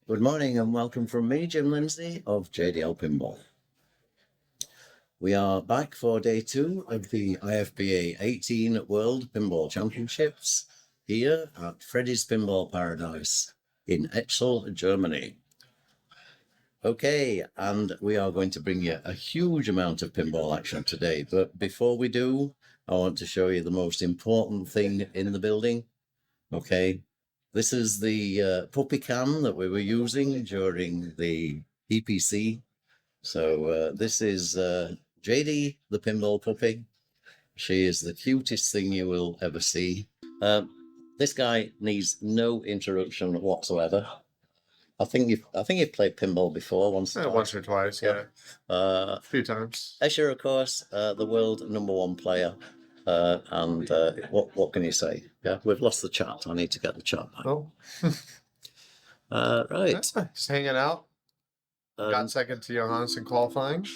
Good morning and welcome from me, Jim Lindsay of JDL Pinball. We are back for day 2 of the IFPA18 World Pinball Championships here at Freddy's Pinball Paradise in Echzell, Germany. Okay, and we are going to bring you a huge amount of pinball action today, but before we do, I want to show you the most important thing in the building. Okay, this is the puppy cam that we were using during the EPC. So this is JD, the pinball puppy. She is the cutest thing you will ever see. This guy needs no introduction whatsoever. I think you've played pinball before once or twice, yeah. A few times. Escher, of course, the world #1 player. And what can you say? Yeah, we've lost the chat. I need to get the chat back. Oh. Right. Just hanging out. Got second to Johannes in qualifying.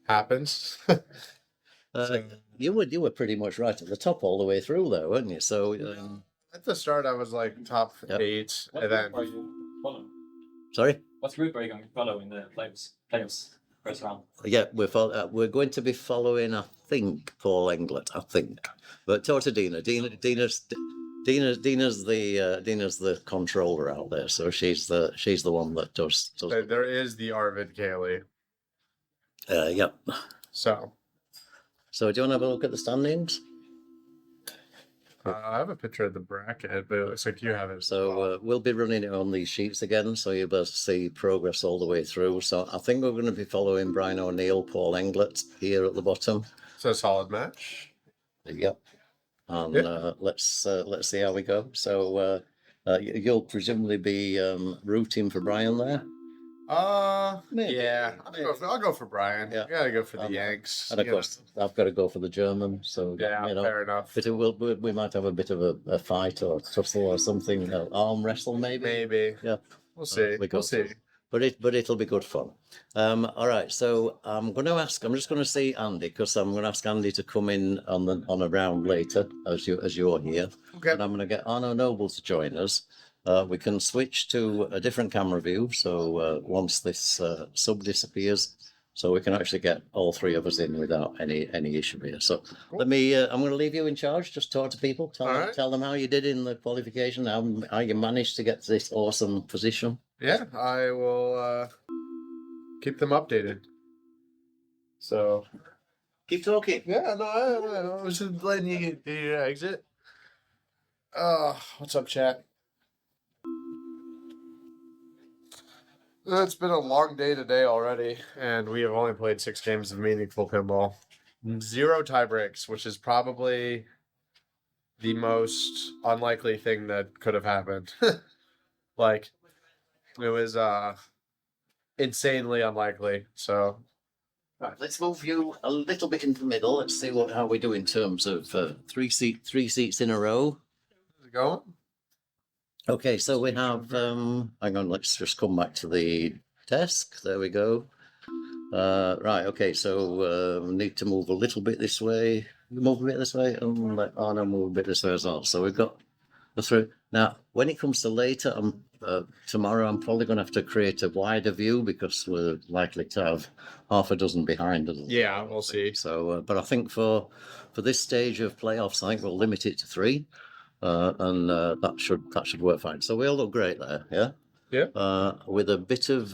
Happens. You were pretty much right at the top all the way through, though, weren't you? So at the start, I was like top 8, and then. Are you following? Sorry. What group are you going to follow in the playoffs? First round. Yeah, we're going to be following, I think, Paul Englert. I think, but talk to Dina. Dina's the controller out there, so she's the one that does. There is the Arvid Cayle. Yep. So do you want to have a look at the standings? I have a picture of the bracket, but it looks like you have it. So we'll be running it on these sheets again, so you'll be able to see progress all the way through. So I think we're going to be following Brian O'Neill, Paul Englert here at the bottom. So a solid match. Yep. And let's see how we go. So you'll presumably be rooting for Brian there. Maybe. Yeah, I'll go for Brian. Yeah. I gotta go for the Yanks. And of course, I've got to go for the German. So yeah, fair enough. But we might have a bit of a fight or tussle or something, arm wrestle maybe. Maybe. Yeah, we'll see. We'll see. But it'll be good fun. All right, so I'm just going to see Andy, because I'm going to ask Andy to come in on a round later as you're here. Okay. And I'm going to get Arno Nöbl to join us. We can switch to a different camera view. So once this sub disappears, so we can actually get all 3 of us in without any issue here. So cool. I'm going to leave you in charge. Just talk to people. Tell them how you did in the qualification, how you managed to get to this awesome position. Yeah, I will keep them updated. So keep talking. Yeah, no, I was just letting you get your exit. What's up, chat? It's been a long day today already, and we have only played 6 games of meaningful pinball. 0 tie breaks, which is probably the most unlikely thing that could have happened. Like, it was insanely unlikely. So, right, let's move you a little bit into the middle. Let's see how we do in terms of 3 seats in a row. How's it going? Okay, so we have, hang on, let's just come back to the desk. There we go. Right, okay, so we need to move a little bit this way, and let Arno move a bit this way as well. So we've got the 3. Now, when it comes to later, tomorrow, I'm probably going to have to create a wider view, because we're likely to have half a dozen behind us. Yeah, we'll see. So, but I think for this stage of playoffs, I think we'll limit it to 3. And that should work fine. So we all look great there, yeah? Yeah. With a bit of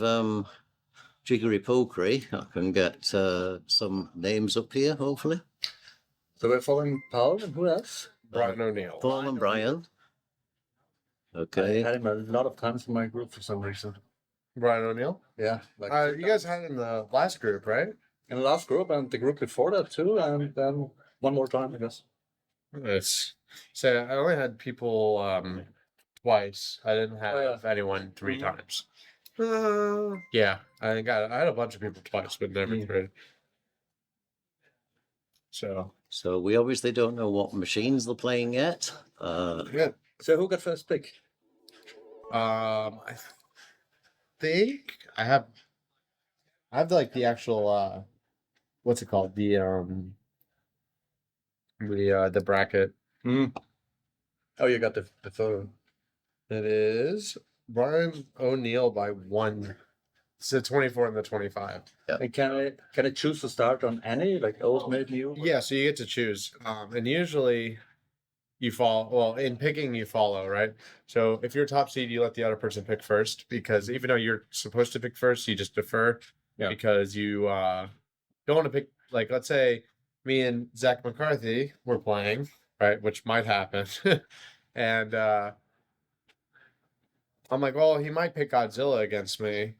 jiggery pokery, I can get some names up here, hopefully. So we're following Paul, and who else? Brian O'Neill. Paul and Brian. Okay. I had him a lot of times in my group for some reason. Brian O'Neill? Yeah. You guys had him in the last group, right? In the last group, and the group before that too, and then one more time, I guess. So I only had people twice. I didn't have anyone 3 times. Yeah, I had a bunch of people twice, but never 3. So we obviously don't know what machines they're playing yet. Yeah. So who got first pick? I think I have like the actual what's it called? The bracket. Oh, you got the photo. It is Brian O'Neill by 1. It's the 24 and the 25. And can I choose to start on any, like old, mid, new? Yeah, so you get to choose. And usually you follow, well, in picking, you follow, right? So if you're top seed, you let the other person pick first, because even though you're supposed to pick first, you just defer. Yeah. Because you don't want to pick, like, let's say me and Zach McCarthy were playing, right? Which might happen. And I'm like, well, he might pick Godzilla against me.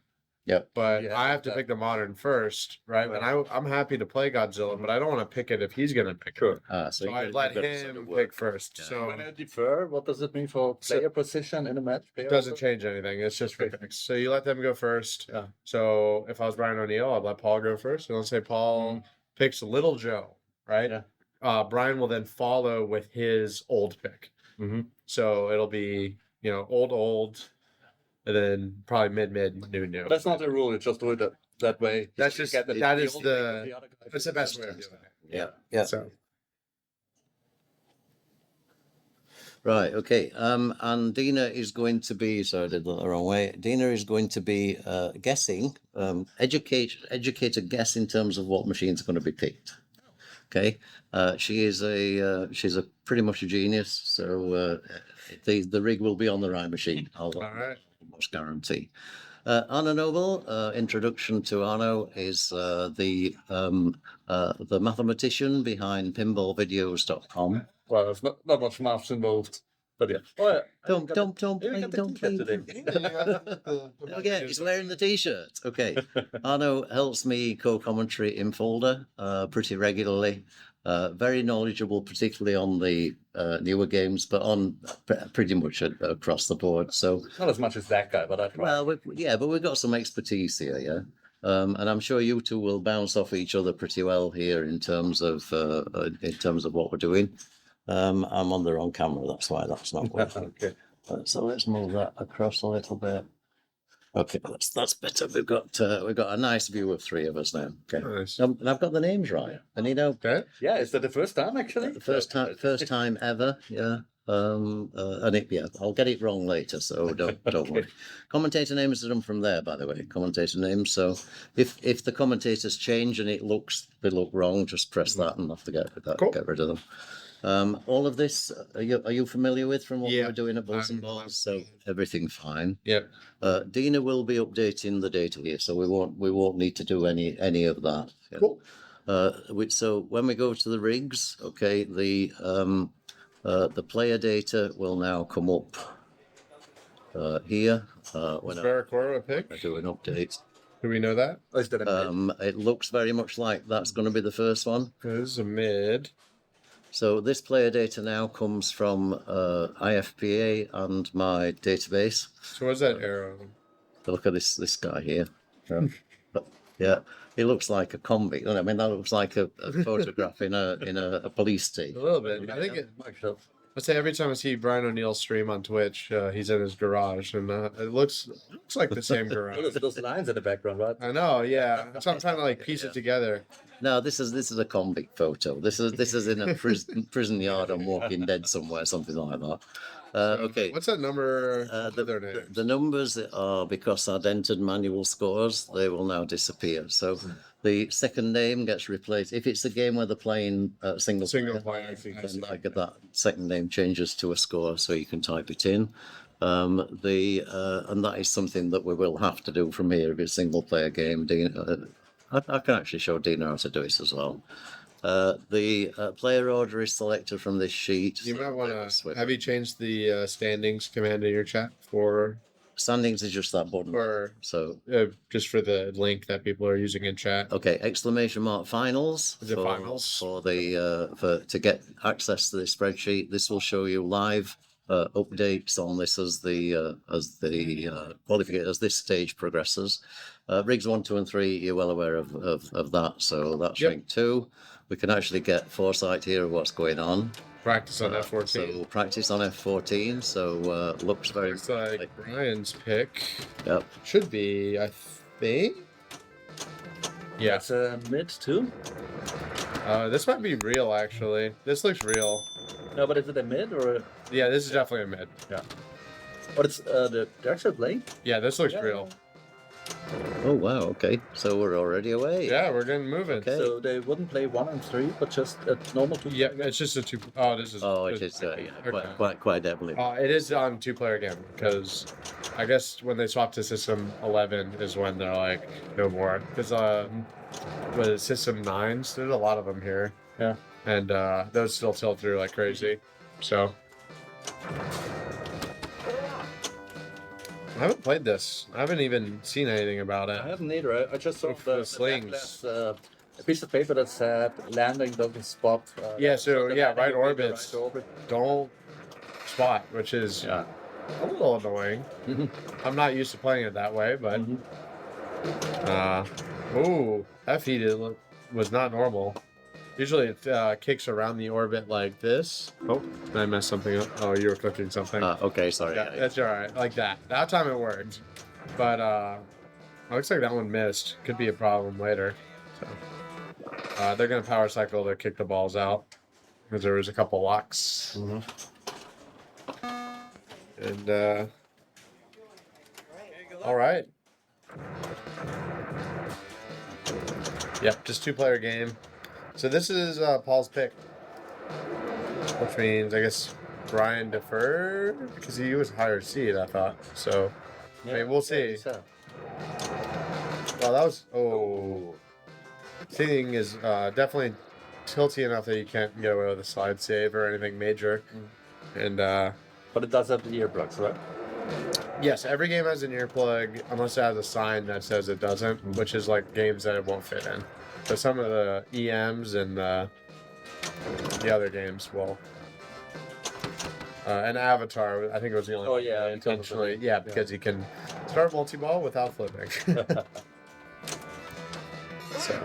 Yep. But Yeah, I have to pick the modern first, right? And I'm happy to play Godzilla, but I don't want to pick it if he's gonna pick it. So I you let gotta sort him of pick work. first. Yeah. So When I defer, what does it mean for player position in a match? it doesn't change anything. It's just for Okay. picks. So you let them go first. Yeah. So if I was Brian O'Neill, I'd let Paul go first. And let's say Paul picks Little Joe, right? Yeah. Brian will then follow with his old pick. Mm-hmm. So it'll be, old, and then probably mid, new. That's not the rule. You just do it that way. That's just Get that is old the pick of the other guy. that's the best way of doing it. Yeah. Yeah. So Right. Okay. And Dina is going to be. Sorry, I did that the wrong way. Dina is going to be guessing. Educate a guess in terms of what machines are going to be picked. Okay. She's a pretty much a genius. So the rig will be on the right machine. I'll all right. almost guarantee. Arno Nöbl, introduction to Arno is the mathematician behind pinballvideos.com. Well, there's not much maths involved, but yeah. Oh, yeah. Don't Maybe play, get the don't TomCat play. today. Okay, he's wearing the t-shirt. Okay. Arno helps me co-commentary in Folder pretty regularly. Very knowledgeable, particularly on the newer games, but on pretty much across the board. So, Not as much as that guy, but I try. well, but we've got some expertise here, yeah. And I'm sure you two will bounce off each other pretty well here in terms of what we're doing. I'm on the wrong camera, that's why that's not working. Okay. So let's move that across a little bit. Okay, that's better. We've got a nice view of three of us now. Okay, Nice. and I've got the names right. And Okay. Yeah, is that the first time actually? first time ever. Yeah. I'll get it wrong later, so don't worry. Commentator names are done from there, by the way. Commentator names. So if the commentators change and they look wrong, just press that and have to get rid of them. All of this, are you familiar with from what we Yeah, were doing at Bulls and I'm- Balls? So everything fine. Yep. Dina will be updating the data here, so we won't need to do any of that. Yeah. Cool. So when we go to the rigs, okay, the player data will now come up here when Was I Barracora a pick? do an update. Do we know that? Or is that a mid? It looks very much like that's going to be the first one. This is a mid. So this player data now comes from IFPA and my database. So what's that arrow? Look at this guy here. Yeah, he looks like a convict. I mean, that looks like a photograph in a police A team. little bit. I think I'd say every time I see Brian O'Neill stream on Twitch, he's in his garage, and it looks like the same Oh, garage. there's those lines in the background, right? I know, yeah. So I'm trying to piece it together. No, this is a convict photo. This is in a prison yard on Walking Dead somewhere, something like that. Okay. What's that number? Their The names? numbers are, because I'd entered manual scores, they will now disappear. So the second name gets replaced. If it's a game where they're playing single Single player, player, I then see. that second name changes to a score, so you can type it in. And that is something that we will have to do from here if it's a single player game. I can actually show Dina how to do it as well. The player order is selected from this sheet. You so might want switch. to. Have you changed the standings command in your chat for Standings is just that button. So just for the link that people are using in chat? okay, exclamation mark finals Is it finals? for to get access to this spreadsheet. This will show you live updates on this as the qualification as this stage progresses. Rigs 1, 2, and 3, you're well aware of that. So that's Yep. rig 2. We can actually get foresight here of what's going on. Practice on F14. So practice on F14. So looks very Looks like Brian's pick Yep. should be, I think. Yeah, That's a mid too. this might be real actually. This looks real. No, but is it a mid or? Yeah, this is definitely a mid. Yeah. But it's they're actually playing. Yeah, this looks Yeah. real. Oh wow, okay. So we're already away. Yeah, we're getting moving. Okay. So they wouldn't play 1 and 3, but just a normal 2. Yeah, it's just a two. Oh, this is. Oh, it this is. Yeah, okay. quite definitely. It is on 2-player game because I guess when they swapped to System 11 is when they're like no more. Because with System 9s, there's a lot of them here. Yeah. And those still tilt through like crazy. So I haven't played this. I haven't even seen anything about it. I haven't either. I just saw With the the slings. backlash, a piece of paper that said landing doesn't spot. Yeah, so the yeah, landing right will be the orbits right orbit. don't spot, which is Yeah. a little annoying. Mhm. I'm not used to playing it that way, but Mhm. ooh, that feed was not normal. Usually it kicks around the orbit like this. Oh, did I mess something up? Oh, you were cooking something. Okay, sorry. Yeah, that's all right. Like that. That time it worked, but looks like that one missed. Could be a problem later. So they're gonna power cycle to kick the balls out because there was a couple locks. Mhm. And all right. Yep, just 2-player game. So this is Paul's pick, which means I guess Brian deferred because he was higher seed, I thought. So I mean, we'll see. So, Well, that was seating is definitely tilty enough that you can't get away with a slide save or anything major. And but it does have the earplugs, right? yes, every game has an earplug unless it has a sign that says it doesn't, which is like games that it won't fit in. So some of the EMs and the other games will. And Avatar, I think it was the only Oh, one yeah, that intentionally. Yeah, because you can start multi-ball without flipping. So,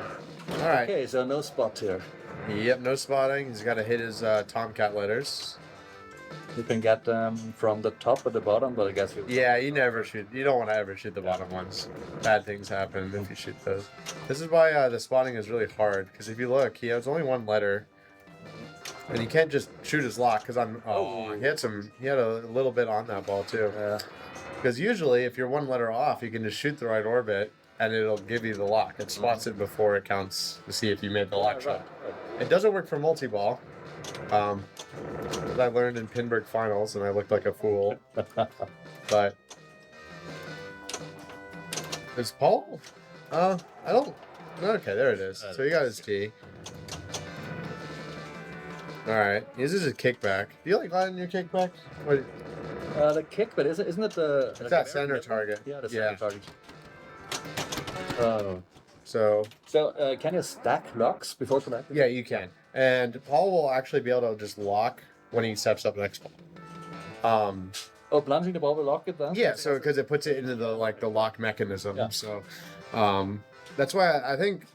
all right. Okay, so no spot here. Yep, no spotting. He's got to hit his TomCat letters. You can get them from the top or the bottom, but I guess you. Yeah, you never shoot. You don't want to ever shoot the bottom ones. Bad things happen if you shoot those. This is why the spotting is really hard. Because if you look, he has only one letter, and you can't just shoot his lock. Because he had a little bit on that ball too. Because usually, if you're one letter off, you can just shoot the right orbit, and it'll give you the lock. It spots it before it counts to see if you made the lock shot. It doesn't work for multi-ball. I learned in Pinburg finals, and I looked like a fool. But is Paul? I don't. Okay, there it is. So he got his T. All right, this is a kickback. Do you like landing your kickback? What? The kick, but isn't it the? It's that center target. Yeah, the center target. So can you stack locks before connecting? Yeah, you can. And Paul will actually be able to just lock when he steps up next ball. Oh, plunging the ball will lock it then? Yeah, so because it puts it into the lock mechanism. Yeah. So that's why I think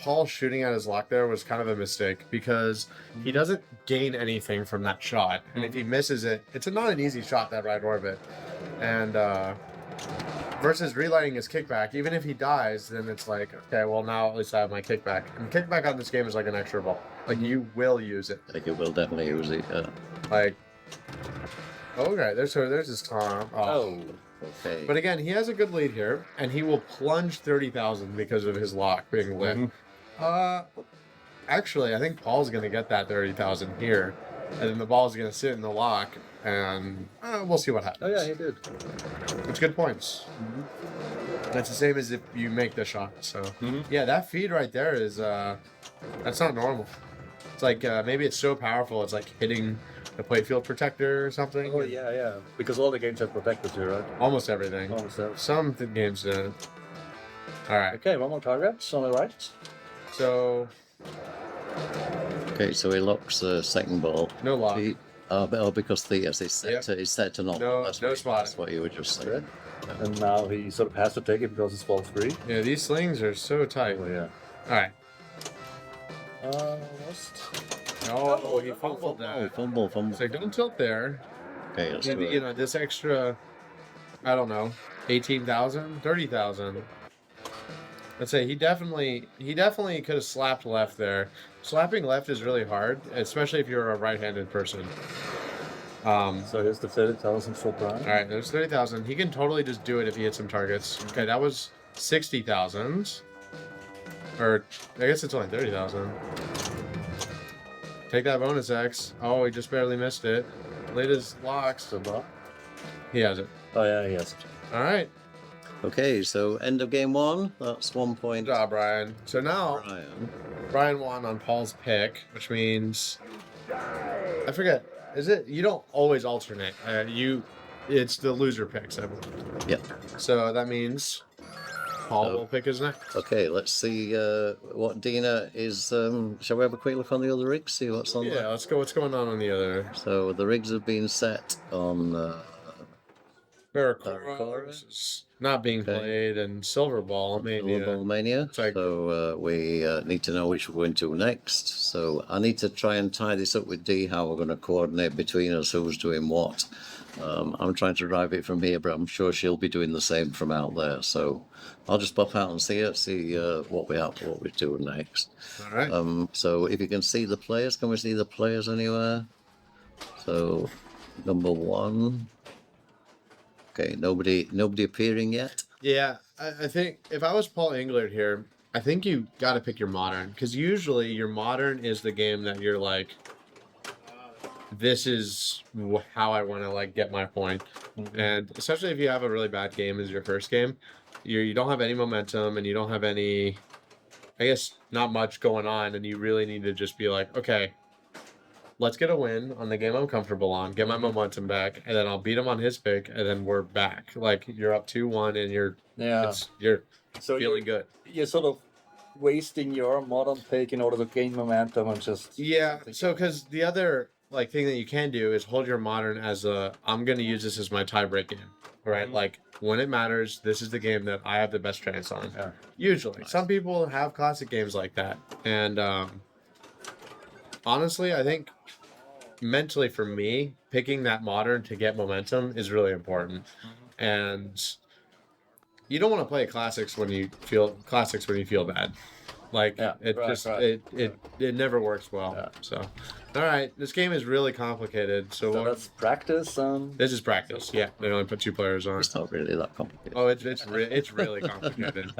Paul shooting at his lock there was kind of a mistake because he doesn't gain anything from that shot. And if he misses it, it's not an easy shot, that right orbit. And versus relighting his kickback, even if he dies, then it's like, okay, well now at least I have my kickback. And kickback on this game is like an extra ball. Like you will use it. Like it will definitely use it. Like, okay, there's his Tom. Oh. Okay. But again, he has a good lead here, and he will plunge 30,000 because of his lock being lit. Actually, I think Paul's going to get that 30,000 here, and then the ball's going to sit in the lock, and we'll see what happens. Oh yeah, he did. It's good points. That's the same as if you make the shot. So yeah, that feed right there is that's not normal. It's like maybe it's so powerful, it's like hitting the playfield protector or something. Oh yeah. Because all the games have protectors here, right? Almost everything. Almost everything. Some games didn't. All right. Okay, one more target on the right. So Okay, so he locks the second ball. no lock. Because it's set to not. No That's spotting. what you were just saying. And now he sort of has to take it because it's ball free. Yeah, these slings are so tight. Oh yeah. All right. Almost. Oh, he fumbled that. Fumble. So don't tilt there. Okay, let's do You it. know, this extra, I don't know, 18,000, 30,000. Let's say he definitely could have slapped left there. Slapping left is really hard, especially if you're a right-handed person. So here's the 30,000 for Brian. All right, there's 30,000. He can totally just do it if he hits some targets. Okay, that was 60,000. Or, I guess it's only 30,000. Take that bonus X. Oh, he just barely missed it. Lid is locked. So what? He has it. Oh yeah, he has it. All right. Okay, so end of game 1. That's 1 point. Good job, Brian. So now, Brian. Brian won on Paul's pick, which means... I forget. Is it? You don't always alternate. It's the loser picks, I believe. Yep. So that means Paul will pick his next. Okay, let's see what Dina is. Shall we have a quick look on the other rigs? See what's on Yeah, there? let's go. What's going on the other? So the rigs have been set on. Barracora, which is not being played, and Silverball, Mania. Silverball Mania. It's like- So we need to know which we're going to next. So I need to try and tie this up with D, how we're going to coordinate between us, who's doing what. I'm trying to drive it from here, but I'm sure she'll be doing the same from out there. So I'll just pop out and see what we're doing next. All right. So if you can see the players, can we see the players anywhere? So number 1. Okay, nobody appearing yet. Yeah, I think if I was Paul Englert here, I think you got to pick your modern, because usually your modern is the game that you're like, this is how I want to like get my point. And especially if you have a really bad game as your first game, you don't have any momentum and you don't have any, I guess, not much going on, and you really need to just be like, okay, let's get a win on the game I'm comfortable on, get my momentum back, and then I'll beat him on his pick, and then we're back. Like, you're up 2-1, and you're So feeling good. You're sort of wasting your modern pick in order to gain momentum and just. Yeah, so because the other like thing that you can do is hold your modern as I'm going to use this as my tiebreak game, right? Like, when it matters, this is the game that I have the best chance on. Yeah. Usually. Some people have classic games like that. And honestly, I think mentally for me, picking that modern to get momentum is really important. And you don't want to play classics when you feel bad. Like, Yeah, it right, just right. it never works well. Yeah. So, all right, this game is really complicated. So, So that's practice. this is practice. Yeah, they only put 2 players on. It's not really that complicated. Oh, it's really complicated.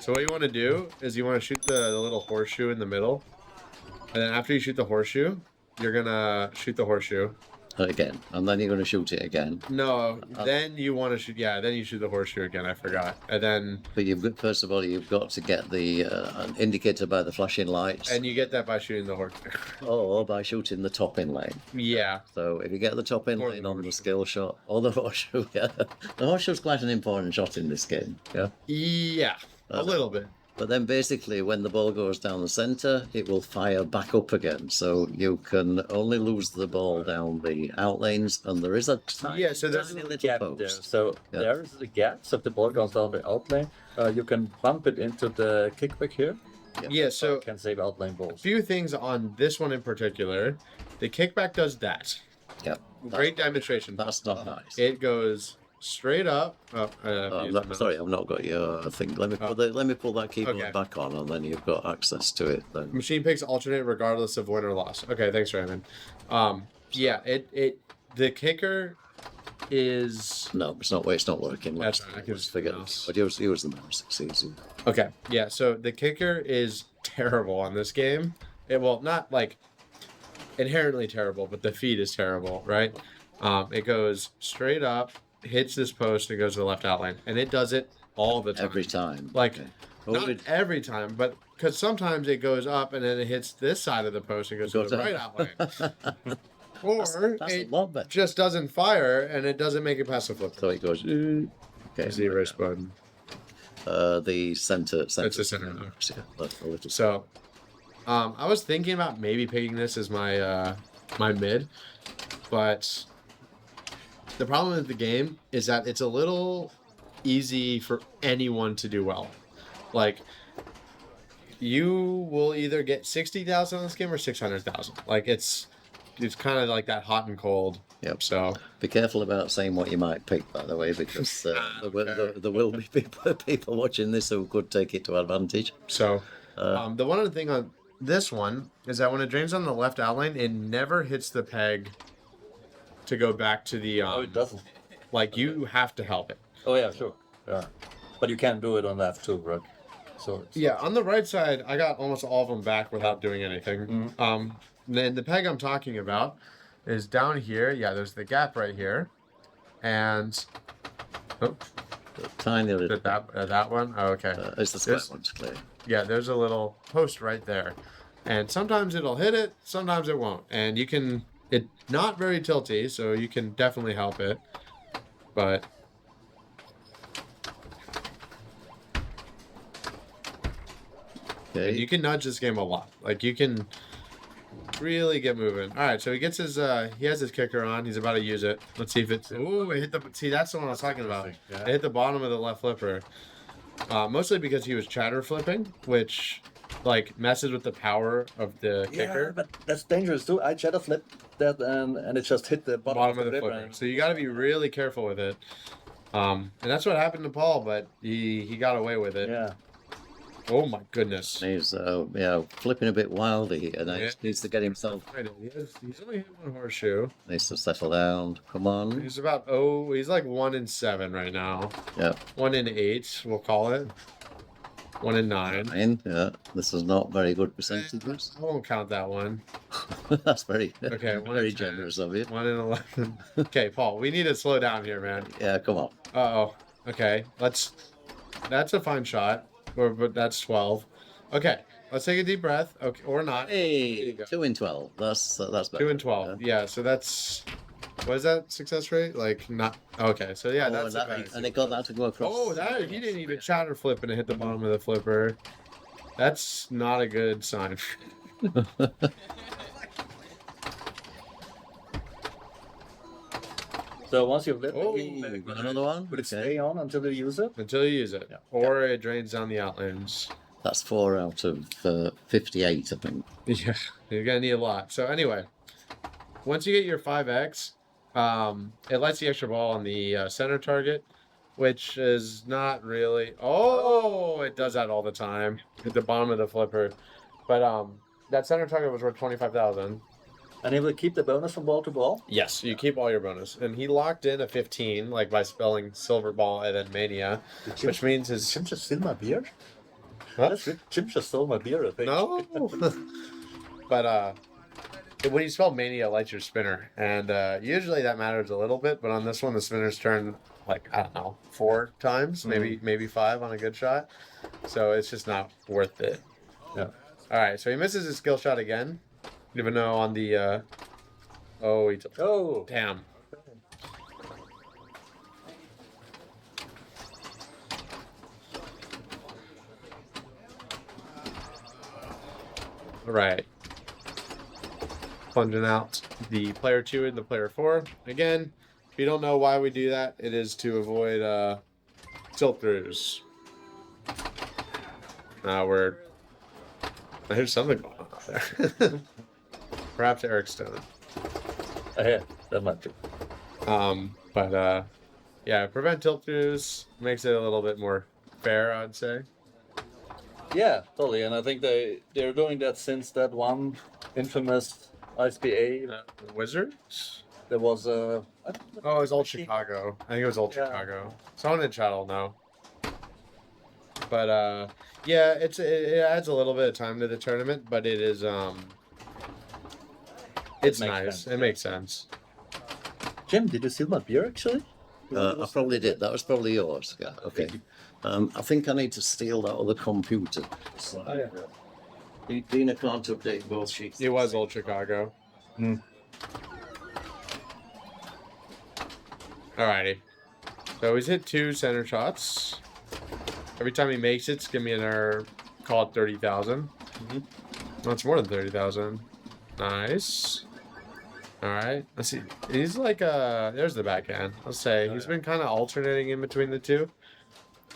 So what you want to do is you want to shoot the little horseshoe in the middle, and then after you shoot the horseshoe, you're gonna shoot the horseshoe. Again, and then you're going to shoot it again. No, then you want to shoot. Yeah, then you shoot the horseshoe again. I forgot. And then But first of all, you've got to get the an indicator by the flashing lights, you get that by shooting the horseshoe. or by shooting the top in lane. Yeah. So if you get the top in Or lane the on the horseshoe. skill shot, or the horseshoe, yeah. The horseshoe's quite an important shot in this game, yeah. Yeah. A little bit. But then basically when the ball goes down the centre, it will fire back up again. So you can only lose the ball down the out lanes, and there is a tiny, Yeah, so there's tiny a little Gap post. there. So Yeah. there's a gap. So if the ball goes down the outlane, you can bump it into the kickback here. Yeah. So You can save outlane a balls. few things on this one in particular. The kickback does that. Yeah, Great demonstration. that's not nice. It goes straight up. Sorry, I've not got your thing. Let me pull that keyboard Okay. back on, and then you've got access to it. Then Machine picks alternate regardless of win or loss. Okay, thanks, Raymond. Yeah, the kicker is no, it's not working. That's right, I can Let's forget mouse. this. But use the mouse. It's easy. okay. Yeah, so the kicker is terrible on this game. Well, not like inherently terrible, but the feed is terrible, right? It goes straight up, hits this post, and goes to the left outline, and it does it all the time. Every time. Like, Okay. not Well, every time, but because sometimes it goes up and then it hits this side of the post and goes to Goes the up. right outline. Or that's a it lot better. just doesn't fire and it doesn't make it past the flip. So it goes. Okay. Zero button. The center. It's the center. Yeah, a little. So, I was thinking about maybe picking this as my my mid, but the problem with the game is that it's a little easy for anyone to do well. Like, you will either get 60,000 on this game or 600,000. Like, it's kind of like that hot and cold. Yep. So Be careful about saying what you might pick, by the way, because there will be people watching this who could take it to advantage. the one other thing on this one is that when it drains on the left outline, it never hits the peg to go back to the Oh, it doesn't. like you have to help it. Oh yeah, sure. Yeah, but you can do it on left too, right? So Yeah, on the right side, I got almost all of them back without doing anything. Then the peg I'm talking about is down here. Yeah, there's the gap right here, and Tiny little. that one. Oh, okay. It's the square This- one's clear. Yeah, there's a little post right there, and sometimes it'll hit it, sometimes it won't, and you can. It's not very tilty, so you can definitely help it, but. Okay. And you can nudge this game a lot. Like you can really get moving. All right, so he gets his he has his kicker on. He's about to use it. Let's see if it's ooh, it hit the see that's the one I was talking about. It hit the bottom of the left flipper. Mostly because he was chatter flipping, which like messes with the power of the kicker. but that's dangerous too. I shadow flip that and it just hit the Bottom of the flipper. So you got to be really careful with it. And that's what happened to Paul, but he got away with it. Yeah. Oh my goodness. He's flipping a bit wildly, and he needs to get himself. He's only hit one horseshoe. Needs to settle down. Come on. He's about he's like 1 in 7 right now. Yeah. 1 in 8, we'll call it. 1 in 9. Fine. Yeah. This is not very good percentages. I won't count that one. That's very Okay, 1 very in 10. generous of you. 1 in 11. Okay, Paul, we need to slow down here, man. Yeah. Come on. Uh-oh. Okay, that's a fine shot. But that's 12. Okay, let's take a deep breath. Okay, or not. Hey, 2 in 12. That's better. 2 in 12. Yeah, so that's what is that success rate? Like not okay. So yeah, that's and it got that to go across. oh, that he didn't even chatter flip and it hit the bottom of the flipper. That's not a good sign. So once you've lit Oh, the game, Got another one. would it Okay. stay on until you use it? Until you use it, Yeah. or it drains down the outlands. That's 4 out of 58, I think. Yeah, you're gonna need a lot. So anyway, once you get your 5x, it lights the extra ball on the center target, which is not really. Oh, it does that all the time at the bottom of the flipper, but that center target was worth 25,000. And it will keep the bonus from ball to ball? Yes, you keep all your bonus, and he locked in a 15, like by spelling Silverball and then Mania, which means his. Jim just steal my beer? Huh? That's it. Jim just stole my beer, I think. No. But when you spell Mania, it lights your spinner, and usually that matters a little bit. But on this one, the spinner's turned like I don't know 4 times, maybe 5 on a good shot. So it's just not worth it. Yeah. All right, so he misses his skill shot again, even though on the oh he took Oh. damn. All right. Plunging out the player 2 and the player 4. Again, if you don't know why we do that, it is to avoid tilt throughs. There's something going on out there. Perhaps Eric's Stone. Yeah, that might be. Yeah, prevent tilt throughs makes it a little bit more fair, I'd say. Yeah, totally. And I think they're doing that since that one infamous IFPA. Wizards? There was a. Oh, it was Old Chicago. I think it was Old Yeah. Chicago. Someone in chat will know. But yeah, it adds a little bit of time to the tournament, but it is it's makes nice. sense. It makes sense. Jim, did you steal my beer actually? I probably did. That was probably yours. Yeah. Okay. I think I need to steal that other computer. Oh, yeah. Dina can't update both sheets. It was Old Chicago. Alrighty. So he's hit 2 center shots. Every time he makes it, it's gonna be another call it 30,000. That's more than 30,000. Nice. Alright. Let's see. He's like there's the backhand. Let's say he's been kind of alternating in between the two.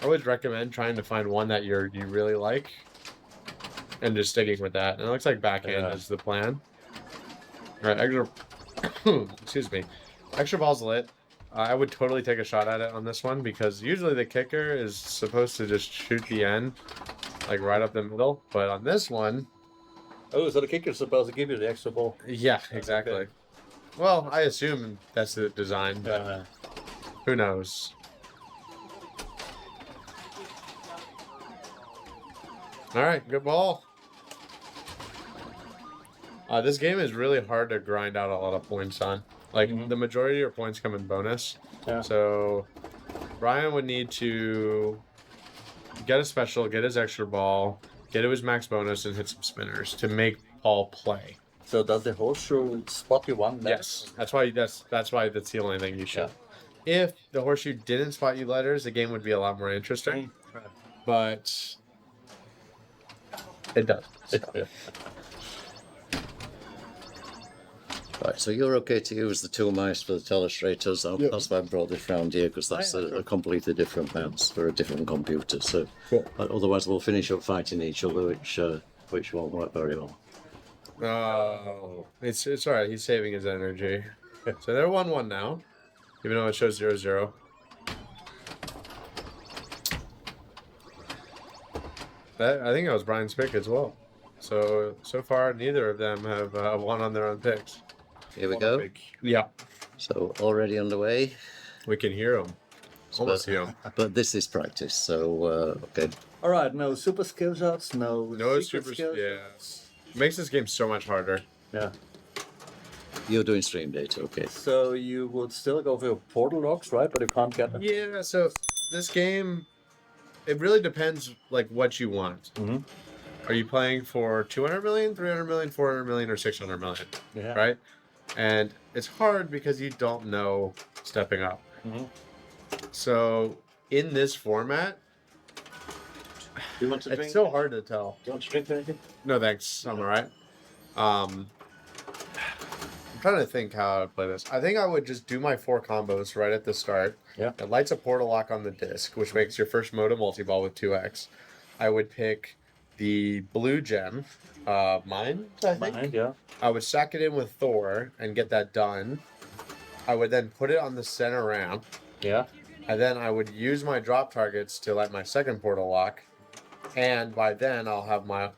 I always recommend trying to find one that you really like and just sticking with that. And it looks like backhand is the plan. Alright, extra excuse me. Extra ball's lit. I would totally take a shot at it on this one because usually the kicker is supposed to just shoot the end, like right up the middle. But on this one, Oh, so the kicker's supposed to give you the extra ball. yeah, exactly. Well, I assume that's the design, but who knows? All right, good ball. This game is really hard to grind out a lot of points on. Like, the majority of your points come in bonus. Yeah. So, Brian would need to get a special, get his extra ball, get to his max bonus, and hit some spinners to make Paul play. So does the horseshoe spot you one? Yes, that's why that's the only thing you should. If the horseshoe didn't spot you letters, the game would be a lot more interesting. But it does. So. Right, so you're okay to use the two mice for the telestrators. That's why I brought this round here, because that's a completely different mouse for a different computer. So otherwise we'll finish up fighting each other, which won't work very well. Oh, it's all right. He's saving his energy. So they're 1-1 now, even though it shows 0-0. I think that was Brian's pick as well. So far, neither of them have won on their own picks. Here we go. Yeah. So already underway. We can hear him. Almost hear him. But this is practice, so okay. All right, no super skill shots, no Super skills. Yeah. Makes this game so much harder. Yeah. You're doing stream data, okay. So you would still go for your portal locks, right? But you can't get them. Yeah, so this game, it really depends like what you want. Are you playing for 200 million, 300 million, 400 million, or 600 million? Yeah. Right? And it's hard because you don't know stepping up. So in this format, Do you want to drink? it's so hard to tell. Do you want to drink anything? No thanks, I'm alright. I'm trying to think how I'd play this. I think I would just do my 4 combos right at the start. Yeah. It lights a portal lock on the disc, which makes your first mode a multi-ball with 2x. I would pick the blue gem, Mind, I think. Mind, yeah. I would stack it in with Thor and get that done. I would then put it on the center ramp, Yeah. and then I would use my drop targets to light my second portal lock. And by then, I'll have my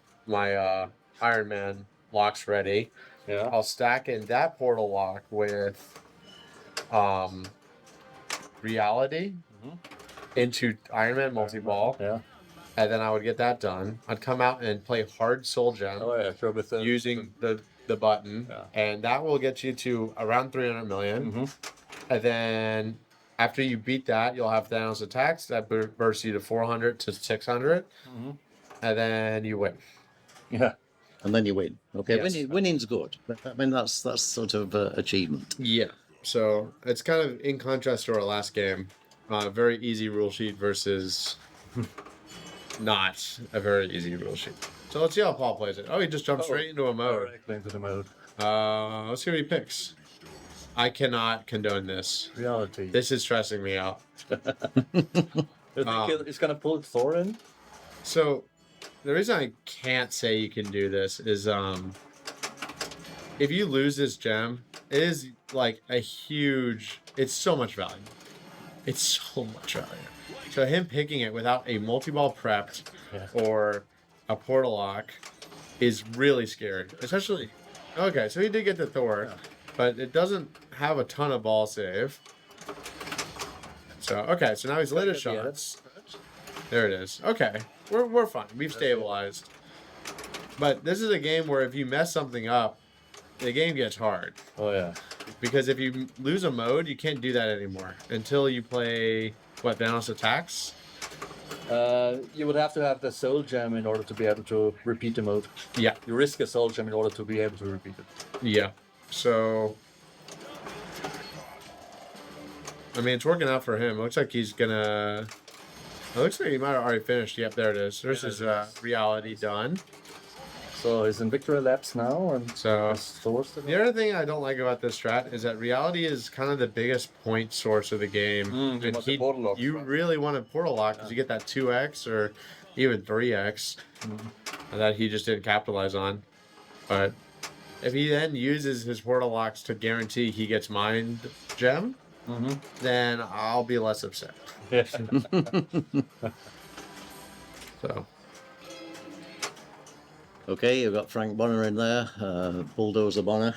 Iron Man locks ready. Yeah. I'll stack in that portal lock with Reality into Iron Man multi-ball. Yeah. And then I would get that done. I'd come out and play Hard Soul Gem Oh yeah, sure. With the using the button. Yeah. And that will get you to around 300 million. And then after you beat that, you'll have Thanos attacks. That bursts you to 400 to 600. And then you win. Yeah. And then you win. Okay, Yes. winning's good. I mean, that's sort of achievement. Yeah. So it's kind of in contrast to our last game. Very easy rule sheet versus not a very easy rule sheet. So let's see how Paul plays it. Oh, he just jumped straight into a mode. Directly into the mode. Let's see what he picks. I cannot condone this. Reality. This is stressing me out. You think he's gonna pull Thor in? So the reason I can't say you can do this is if you lose this gem, it is like a huge, it's so much value. It's so much value. So him picking it without a multi-ball prepped or a portal lock is really scary. Especially, okay, so he did get the Thor, but it doesn't have a ton of ball save. So, okay, so now he's lit his shots. There it is. Okay, we're fine. We've stabilized. But this is a game where if you mess something up, the game gets hard. Oh yeah. Because if you lose a mode, you can't do that anymore until you play, what, Thanos attacks? You would have to have the soul gem in order to be able to repeat the mode. Yeah. You risk a soul gem in order to be able to repeat it. Yeah. So, I mean, it's working out for him. It looks like he's gonna. It looks like he might have already finished. Yep, there it is. There's his reality done. So he's in victory laps now, and So, Thor's the the other thing I don't like about this strat is that reality is kind of the biggest point source of the game. you want the portal lock, you right? really want a portal lock because you get that 2x or even 3x that he just didn't capitalize on. But if he then uses his portal locks to guarantee he gets Mind Gem, then I'll be less upset. So, Okay, you've got Frank Bonner in there, Bulldozer Bonner.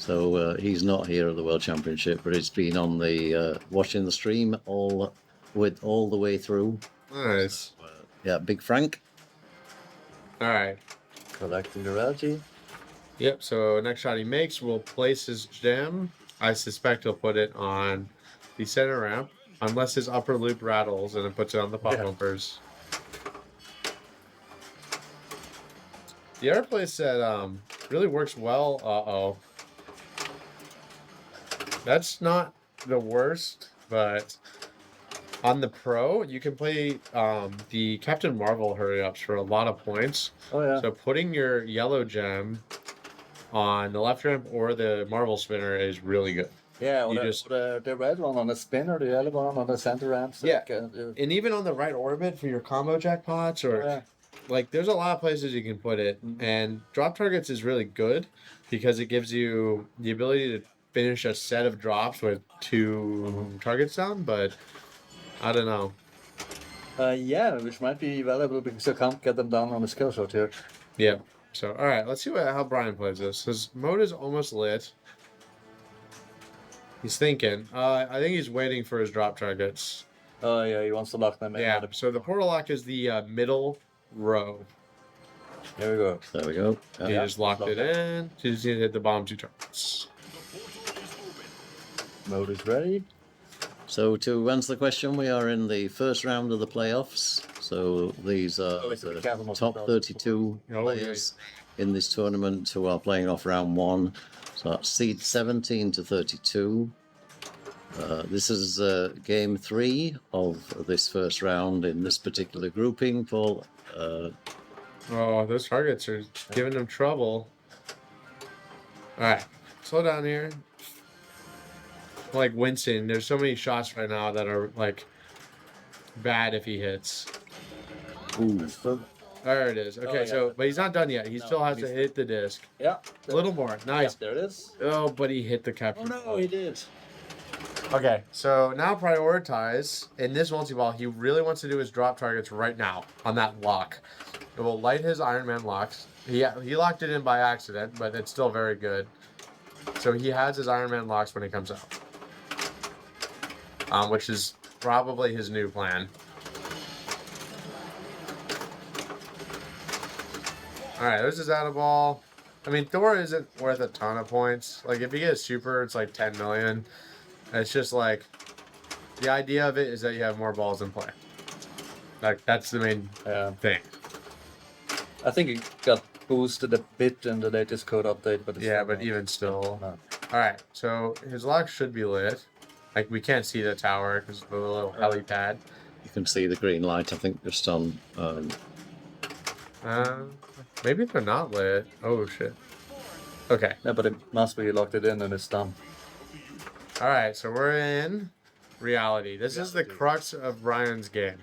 So he's not here at the World Championship, but he's been on the watching the stream all the way through. Nice. Yeah, Big Frank. All right. Collecting the rarity. Yep. So next shot he makes will place his gem. I suspect he'll put it on the center ramp, unless his upper loop rattles and it puts it on the pop bumpers. The other place that really works well. Uh-oh. That's not the worst, but on the Pro, you can play the Captain Marvel hurry-ups for a lot of points. Oh, yeah. So putting your yellow gem on the left ramp or the Marvel spinner is really good. Yeah, or You the red one on the spinner, the yellow one on the center ramp. So Yeah. like, And even on the right orbit for your combo jackpots or like there's a lot of places you can put it. And drop targets is really good because it gives you the ability to finish a set of drops with 2 targets down, but I don't know. yeah, which might be valuable because you can't get them down on the skill shot here. Yeah. So all right, let's see how Brian plays this. His mode is almost lit. He's thinking. I think he's waiting for his drop targets. Oh, yeah, he wants to lock them in. Yeah. So the portal lock is the middle row. Here we go. There we go. He just locked it in. He just need to hit the bottom 2 targets. Mode is ready. So to answer the question, we are in the first round of the playoffs. So these are so we the can't almost top tell. 32 players in this tournament who are playing off round 1. So that's seed 17 to 32. This is game 3 of this first round in this particular grouping. Paul, Oh, those targets are giving him trouble. All right, slow down here. Like wincing. There's so many shots right now that are like bad if he hits. ooh, There it is. Okay, yeah. so but he's not done yet. He still has to hit the disc. Yeah. A little more. Nice. There it is. Oh, but he hit the capture. Oh, no, he did. Okay, so now prioritize. In this multi-ball, he really wants to do his drop targets right now on that lock. It will light his Iron Man locks. He locked it in by accident, but it's still very good. So he has his Iron Man locks when he comes out. Which is probably his new plan. Alright, there's his out of ball. I mean, Thor isn't worth a ton of points. Like, if you get a super, it's like 10 million. It's just like, the idea of it is that you have more balls in play. Like, that's the main thing. I think it got boosted a bit in the latest code update, but it's Yeah, still but not- even still. No. Alright, so his lock should be lit. Like, we can't see the tower because of the little helipad. you can see the green light, I think, just on. Maybe they're not lit. Oh, shit. Okay. Yeah, but it must be locked it in and it's done. Alright, so we're in reality. This is the crux of Brian's game.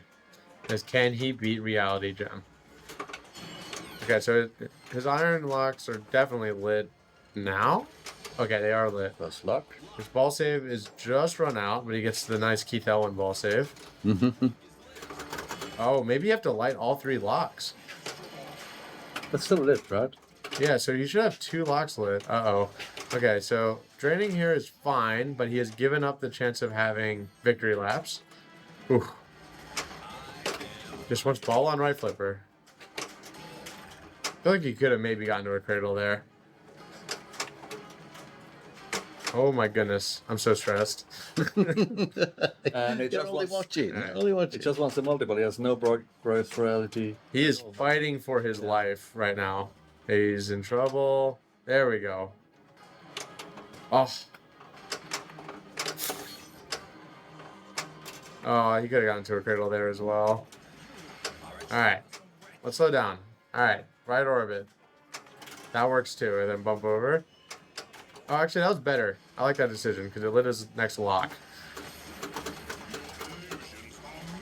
Is can he beat reality gem? Okay, so his iron locks are definitely lit now. Okay, they are lit. First luck. His ball save is just run out, but he gets the nice Keith Elwin ball save. Oh, maybe you have to light all 3 locks. That's still lit, right? Yeah, so you should have 2 locks lit. Uh-oh. Okay, so draining here is fine, but he has given up the chance of having victory laps. Ooh. Just wants ball on right flipper. I feel like he could have maybe gotten to a cradle there. Oh my goodness. I'm so stressed. And it You're just only wants, watching. Alright. Only it watching. just wants the multiple. He has no growth reality. He is fighting for his life right now. He's in trouble. There we go. Oh. Oh, he could have gotten to a cradle there as well. Alright. Let's slow down. Alright. Right orbit. That works too. And then bump over. Oh, actually, that was better. I like that decision because it lit his next lock.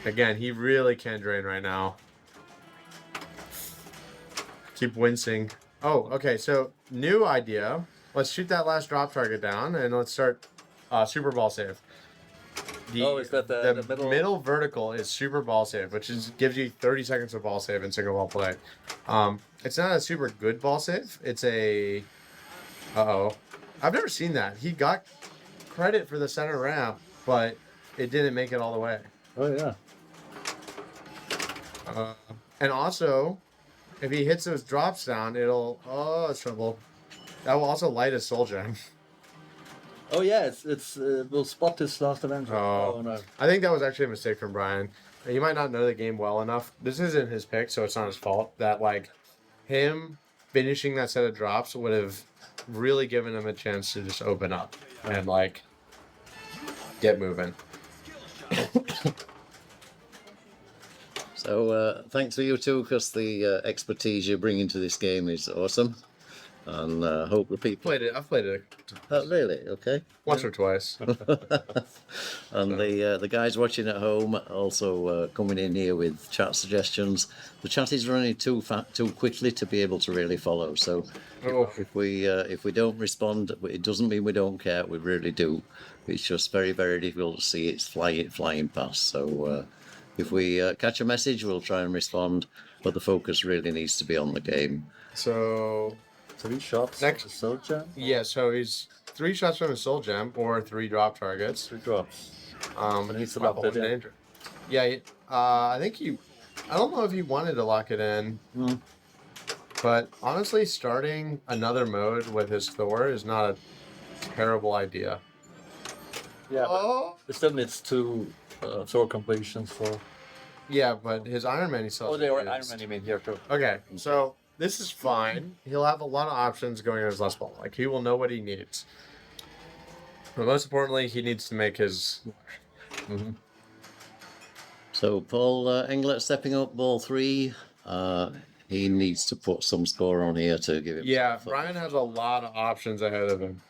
Again, he really can drain right now. Keep wincing. Oh, okay. So, new idea. Let's shoot that last drop target down and let's start super ball save. Is that the middle? Vertical is super ball save, which is gives you 30 seconds of ball save in single ball play. It's not a super good ball save. It's a... Uh-oh. I've never seen that. He got credit for the center ramp, but it didn't make it all the way. Oh yeah. And also, if he hits those drops down, it'll it's trouble. That will also light his soul gem. Oh yeah, we'll spot this last Avenger. Oh. No. I think that was actually a mistake from Brian. He might not know the game well enough. This isn't his pick, so it's not his fault. That like him finishing that set of drops would have really given him a chance to just open up and like get moving. So thanks for you two, because the expertise you bring into this game is awesome, and hope the people. I've played it Really? Okay. once or twice. And the guys watching at home also coming in here with chat suggestions. The chat is running too quickly to be able to really follow. So if we don't respond, it doesn't mean we don't care. We really do. It's just very, very difficult to see it's flying past. So if we catch a message, we'll try and respond. But the focus really needs to be on the game. So 3 shots. Next. Soul Gem. yeah, so he's 3 shots from his soul gem or 3 drop targets. 3 drops. And he's to lock it in. danger. Yeah, I think I don't know if he wanted to lock it in. But honestly, starting another mode with his Thor is not a terrible idea. Yeah, but it still needs 2 Thor completions for. Yeah, but his Iron Man he still. Oh, they hasn't are Iron used. Man, you mean here too. Okay, so this is fine. He'll have a lot of options going on his last ball. Like he will know what he needs. But most importantly, he needs to make his. So Paul Englert stepping up, ball 3. He needs to put some score on here to give him. Yeah, Brian has a lot of options ahead of him,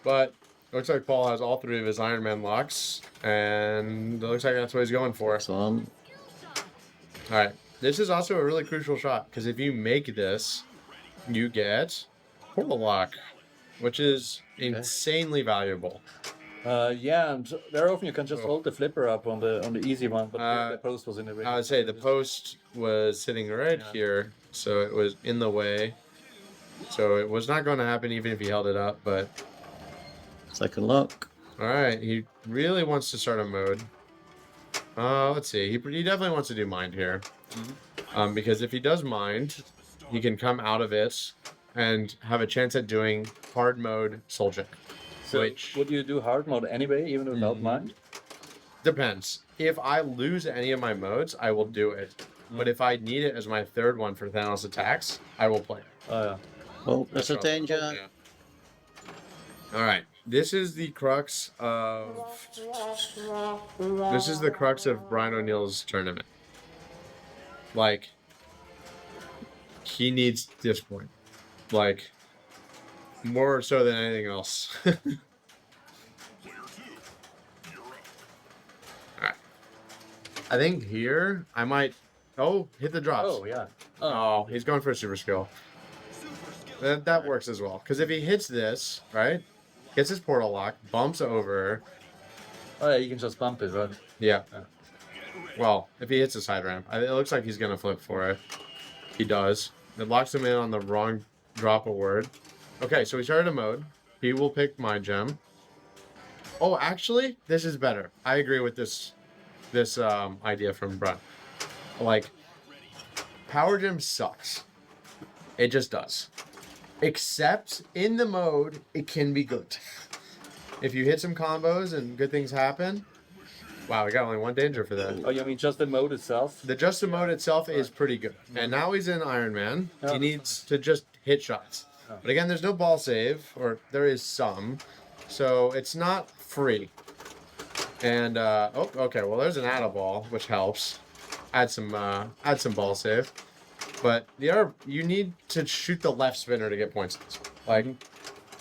but it looks like Paul has all 3 of his Iron Man locks, and it looks like that's what he's going for. So All right, this is also a really crucial shot because if you make this, you get portal lock, which is insanely valuable. Yeah, and very often you can just hold the flipper up on the easy one, but the post was in the way. I would say the post was sitting right here, so it was in the way. So it was not going to happen even if he held it up, but... second lock. All right, he really wants to start a mode. Let's see, he definitely wants to do mind here. Because if he does mind, he can come out of it and have a chance at doing hard mode soul check. So Which would you do hard mode anyway, even without mind? depends. If I lose any of my modes, I will do it. But if I need it as my 3rd one for Thanos attacks, I will play it. Oh yeah. Oh, that's a right. danger. All right. This is the crux of Brian O'Neill's tournament. Like, he needs this point. Like, more so than anything else. Alright. I think here, I might... Oh, hit the drops. Oh yeah. Oh, he's going for a super skill. That works as well. Because if he hits this, right? Gets his portal lock, bumps over. Oh yeah, you can just bump it, right? Yeah. Well, if he hits a side ramp, it looks like he's going to flip for it. He does. It locks him in on the wrong drop of word. Okay, so he started a mode. He will pick my gem. Oh, actually, this is better. I agree with this idea from Brun. Like, Power Gem sucks. It just does. Except in the mode, it can be good. If you hit some combos and good things happen. Wow, we got only 1 danger for that. Oh, you mean just the mode itself? The Justin mode itself is pretty good. And now he's in Iron Man. He needs to just hit shots. But again, there's no ball save, or there is some. So it's not free. And, oh, okay, well, there's an add-a ball, which helps. Add some ball save. But the other, you need to shoot the left spinner to get points. Like,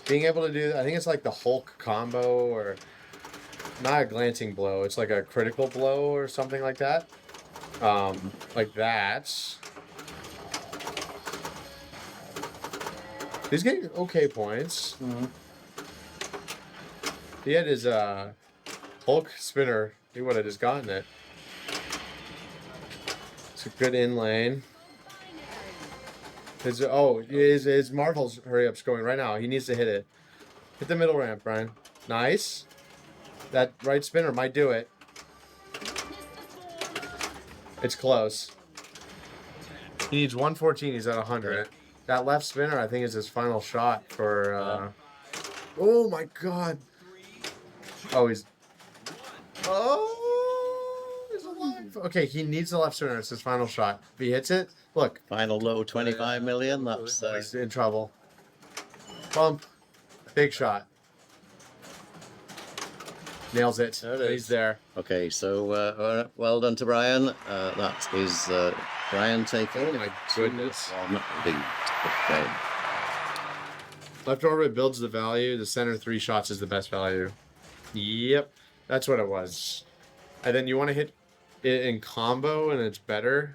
being able to do, I think it's like the Hulk combo, or not a glancing blow. It's like a critical blow or something like that. Like that. He's getting okay points. He had his Hulk spinner. He would have just gotten it. It's a good in lane. His Marvel's hurry up's going right now. He needs to hit it. Hit the middle ramp, Brian. Nice. That right spinner might do it. It's close. He needs 114. He's at 100. That left spinner, I think, is his final shot for. Oh my god. Oh, he's. Oh, he's alive. Okay, he needs the left spinner. It's his final shot. If he hits it, look. Final low 25 million. That's He's in trouble. Bump. Big shot. Nails it. There it is. He's there. okay. So well done to Brian. That is Brian taking. Oh my goodness. One lead. Okay. Left orbit builds the value. The center 3 shots is the best value. Yep. That's what it was. And then you want to hit it in combo and it's better.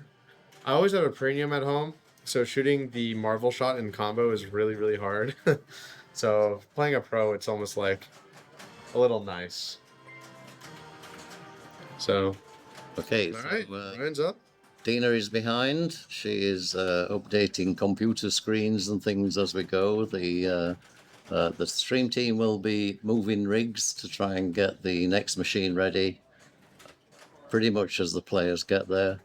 I always have a premium at home. So shooting the Marvel shot in combo is really, really hard. So playing a pro, it's almost like a little nice. So, Okay. all So, right. Ryan's up. Dina is behind. She is updating computer screens and things as we go. The stream team will be moving rigs to try and get the next machine ready, pretty much as the players get there.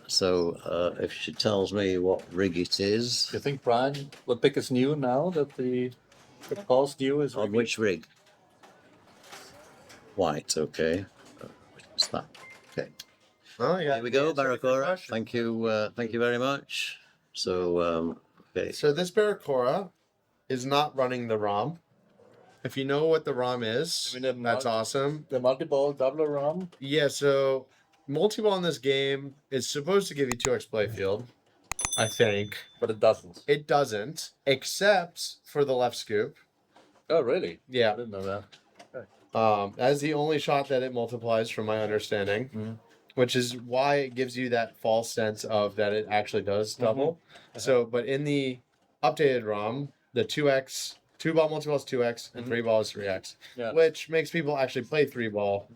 So if she tells me what rig it is, You think Brian will pick his new now that the pulse new is on which rig? White. Okay. What's that? Okay. Oh, yeah. Here we go, Barracora. Thank you very much. So, okay. So this Barracora is not running the ROM. If you know what the ROM is, I mean, that's awesome. the multi-ball double ROM? Yeah, so multi-ball in this game is supposed to give you 2x playfield, I think. But it doesn't. It doesn't, except for the left scoop. Oh, really? I Yeah, didn't know that. that is the only shot that it multiplies, from my understanding. Mhm. Which is why it gives you that false sense of that it actually does double. So, but in the updated ROM, the 2x, 2-ball multi-ball is 2x, and 3-ball is 3x, Yeah. which makes people actually play 3-ball.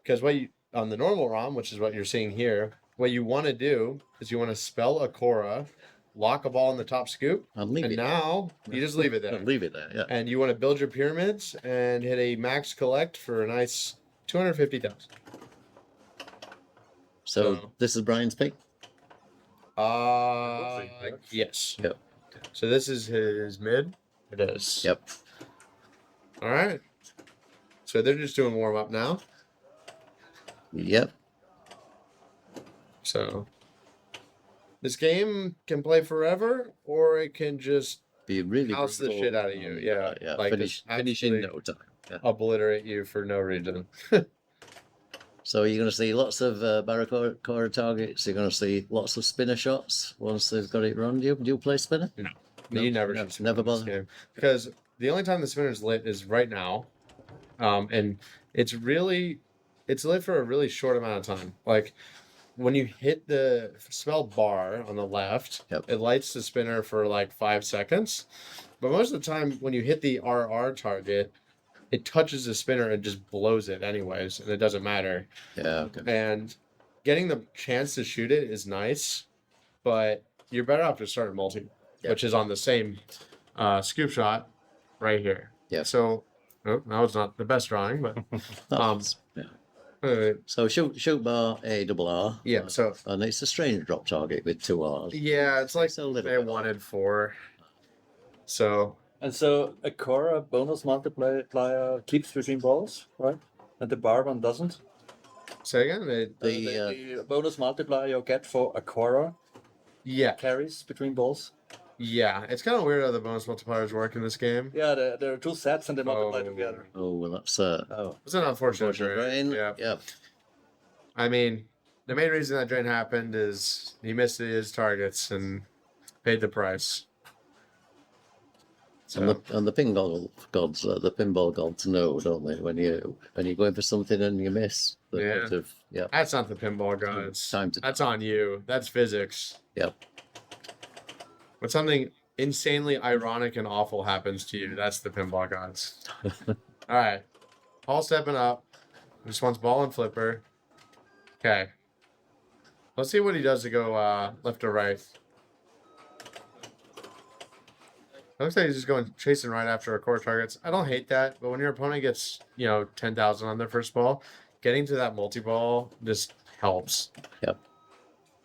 Because what you, on the normal ROM, which is what you're seeing here, what you want to do is you want to spell a Cora, lock a ball in the top scoop, And leave and it. now you just leave it there. And leave it there. Yeah. And you want to build your pyramids and hit a max collect for a nice 250,000. So So- this is Brian's pick. Yes. Yep. So this is his mid. It is. Yep. All right. So they're just doing warm up now. Yep. So this game can play forever, or it can just Be really house the brutal shit out of you. and, Yeah. yeah. Like Finish in absolutely no time. Yeah. obliterate you for no reason. So you're going to see lots of Barracora targets. You're going to see lots of spinner shots once they've got it run. Do you play spinner? No. No, You never no, should spin never this bother. game. Because the only time the spinner is lit is right now. And it's lit for a really short amount of time. Like when you hit the spell bar on the left, Yep. it lights the spinner for like 5 seconds. But most of the time when you hit the RR target, it touches the spinner and just blows it anyways, and it doesn't matter. Yeah. Okay. And getting the chance to shoot it is nice, but you're better off to start multi, Yep. which is on the same scoop shot right here. Yep. So, that was not the best drawing, but That's- yeah. So shoot bar ARR. yeah. So And it's a strange drop target with 2 R's. yeah, it's like It's a little they bit wanted 4. So And so a Cora bonus multiplier keeps between balls, right? And the bar one doesn't? say again. The bonus multiplier you get for a Cora Yeah, carries between balls? yeah. It's kind of weird how the bonus multipliers work in this game. Yeah, there are 2 sets and they multiply Oh. together. Oh, well, that's It's an unfortunate drain. Yeah. Yeah. I mean, the main reason that drain happened is he missed his targets and paid the price. So, And the pinball gods, the pinball gods know, don't they? When you're going for something and you miss, the Yeah. sort of, yeah. that's not the pinball gods. Time to That's on you. That's physics. Yep. When something insanely ironic and awful happens to you, that's the pinball gods. All right. Paul stepping up. Just wants ball and flipper. Okay. Let's see what he does to go left or right. looks like he's just going chasing right after our core targets. I don't hate that, but when your opponent gets 10,000 on their first ball, getting to that multi-ball just helps. Yep.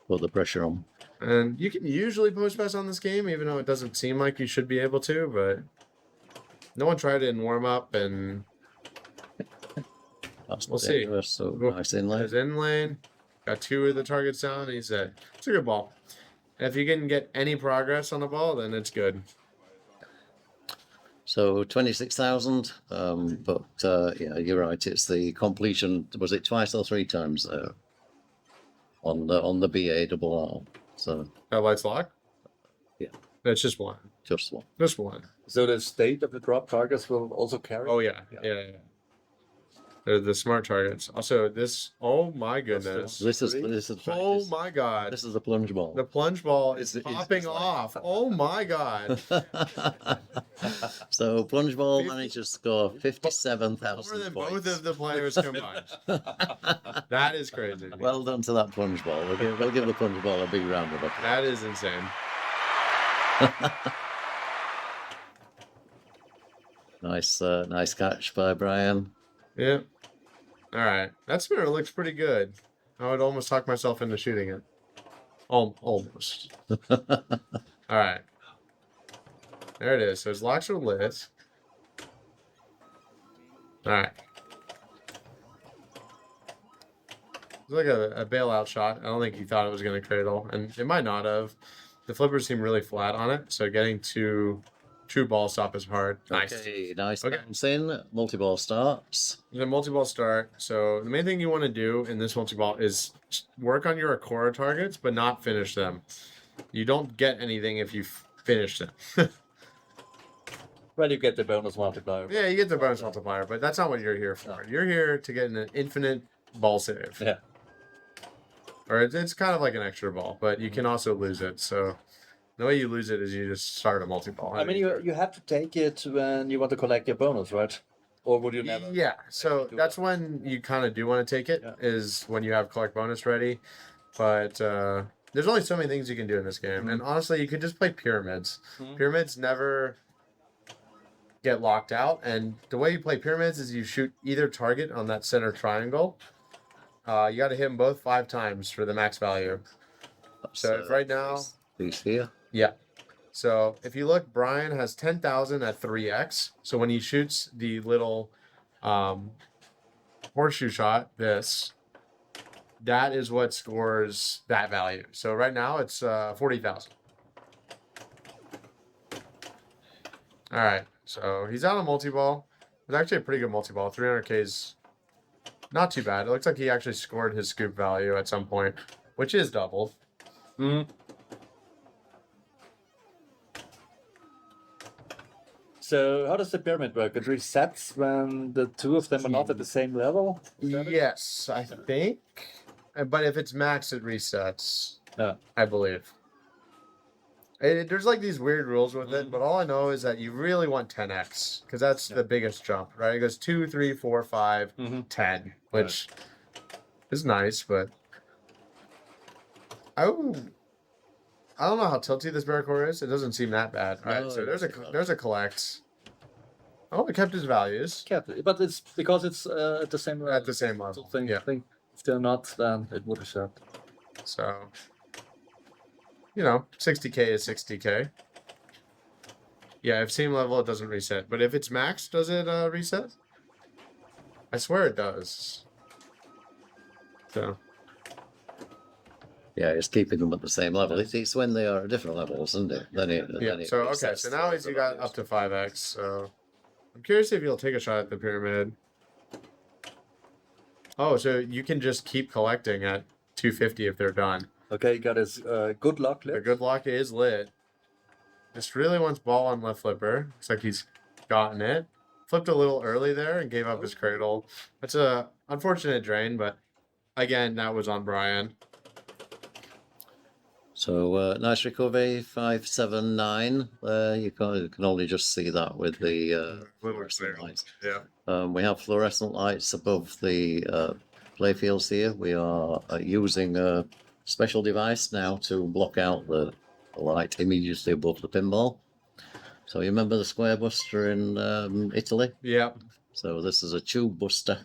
Put the pressure on. And you can usually post pass on this game, even though it doesn't seem like you should be able to, but no one tried it in warm up, and we'll see. So nice in lane. His in lane, got 2 of the targets down, and he said, it's a good ball. And if you can get any progress on the ball, then it's good. So 26,000, but yeah, you're right. It's the completion. Was it twice or 3 times there on the BA So That light's lock? Yeah. It's just one. just one. Just one. So the state of the drop targets will also carry? Oh, yeah. Yeah. They're the smart targets. Also, this, oh my goodness. This is Oh practice. my God. This is the plunge ball. The plunge ball is It's popping like- off. Oh my God. So plunge ball 50 managed to score 57,000 More than points. both of the players combined. That is crazy. Well done to that plunge ball. We'll give the plunge ball a big round of applause. That is insane. Nice catch by Brian. Yeah. All right. That spinner looks pretty good. I would almost talk myself into shooting it. Almost. All right. There it is. So his locks are lit. All right. It's like a bailout shot. I don't think he thought it was going to cradle, and it might not have. The flippers seem really flat on it, so getting to true ball stop is hard. Nice. Okay, nice Okay. bounce in. Multi-ball starts. The multi-ball start. So the main thing you want to do in this multi-ball is work on your Akora targets, but not finish them. You don't get anything if you finish them. Well, you get the bonus multiplier. Yeah, you get the bonus multiplier, but that's not what you're here for. You're here to get an infinite ball save. Yeah. Or it's kind of like an extra ball, but you can also lose it. So the way you lose it is you just start a multi-ball. I mean, you have to take it when you want to collect your bonus, right? Or would you never? Yeah, so do that's that? when you kind of do want to take it, Yeah. is when you have collect bonus ready. But there's only so many things you can do in this game. And honestly, you could just play pyramids. Mhm. Pyramids never get locked out. And the way you play pyramids is you shoot either target on that center triangle. You got to hit them both 5 times for the max value. So if right now, These here. yeah. So if you look, Brian has 10,000 at 3x. So when he shoots the little horseshoe shot, that is what scores that value. So right now it's 40,000. All right. So he's on a multi-ball. It's actually a pretty good multi-ball. 300K is not too bad. It looks like he actually scored his scoop value at some point, which is doubled. Mhm. So how does the pyramid work? It resets when the two of them are not at the same level? Is that it? Yes, I think. But if it's max, it resets. Yeah. I believe. There's like these weird rules with it, but all I know is that you really want 10x because that's the biggest jump, right? It goes 2, 3, 4, 5, 10, which is nice, but I don't know how tilty this Barracora is. It doesn't seem that bad. All right, No, so it there's doesn't. there's a collect. Oh, it kept his values Kept, but it's because it's at the same level. at the same level. Thing, Yeah. thing. If they're not, then it would reset. So, 60K is 60K. Yeah, if same level, it doesn't reset. But if it's max, does it reset? I swear it does. So, Yeah, it's keeping them at the same level. It's when they are at different levels, isn't it? Then yeah. it So, okay. resets So now he's got up to 5x. So, I'm curious if he'll take a shot at the pyramid. Oh, so you can just keep collecting at 250 if they're done. Okay, he got his good luck The list. good luck is lit. Just really wants ball on left flipper. Looks like he's gotten it. Flipped a little early there and gave up his cradle. That's a unfortunate drain, but again, that was on Brian. So nice recovery, 579. You can only just see that with the fluorescent lights. Yeah. We have fluorescent lights above the playfields here. We are using a special device now to block out the light immediately above the pinball. So you remember the square buster in Italy? Yep. So this is a tube buster.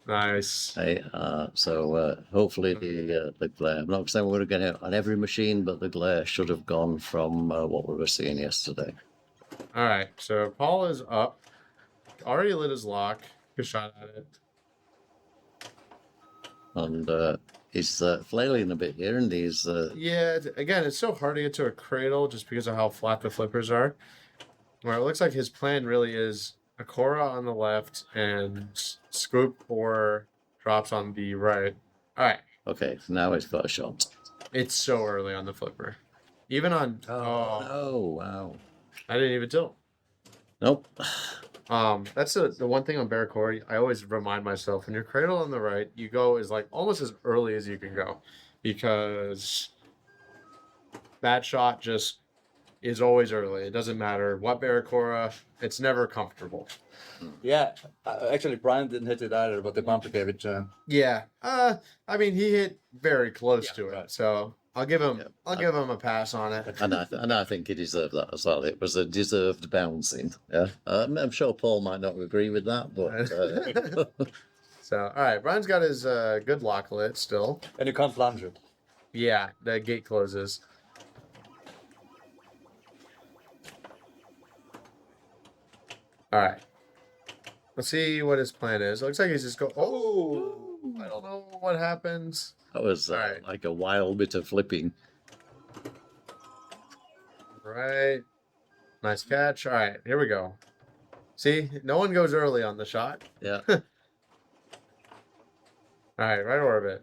Nice. Hey, hopefully the glare. I'm not saying we're going to get it on every machine, but the glare should have gone from what we were seeing yesterday. All right. So Paul is up. Already lit his lock. Good shot at it. And he's flailing a bit here, and he's Yeah. Again, it's so hard to get to a cradle just because of how flat the flippers are. Where it looks like his plan really is a Cora on the left and scoop or drops on the right. All right. okay. Now he's got a shot. It's so early on the flipper. Even on. Oh wow! I didn't even tilt. Nope. That's the one thing on Barracora. I always remind myself when you're cradle on the right, you go as like almost as early as you can go, because that shot just is always early. It doesn't matter what Barracora. It's never comfortable. Yeah, actually, Brian didn't hit it either, but the bumper gave it to him. Yeah. I mean, he hit very close to it, so I'll give him. I'll give him a pass on it. And I think he deserved that as well. It was a deserved bouncing. Yeah, I'm sure Paul might not agree with that, but So, all right, Brian's got his good lock lit still. And you can't plunge it. Yeah, the gate closes. All right. Let's see what his plan is. Looks like he's just go. Oh, I don't know what happens. that was Right. like a wild bit of flipping. Right. Nice catch. All right, here we go. See, no one goes early on the shot. Yeah. All right, right orbit.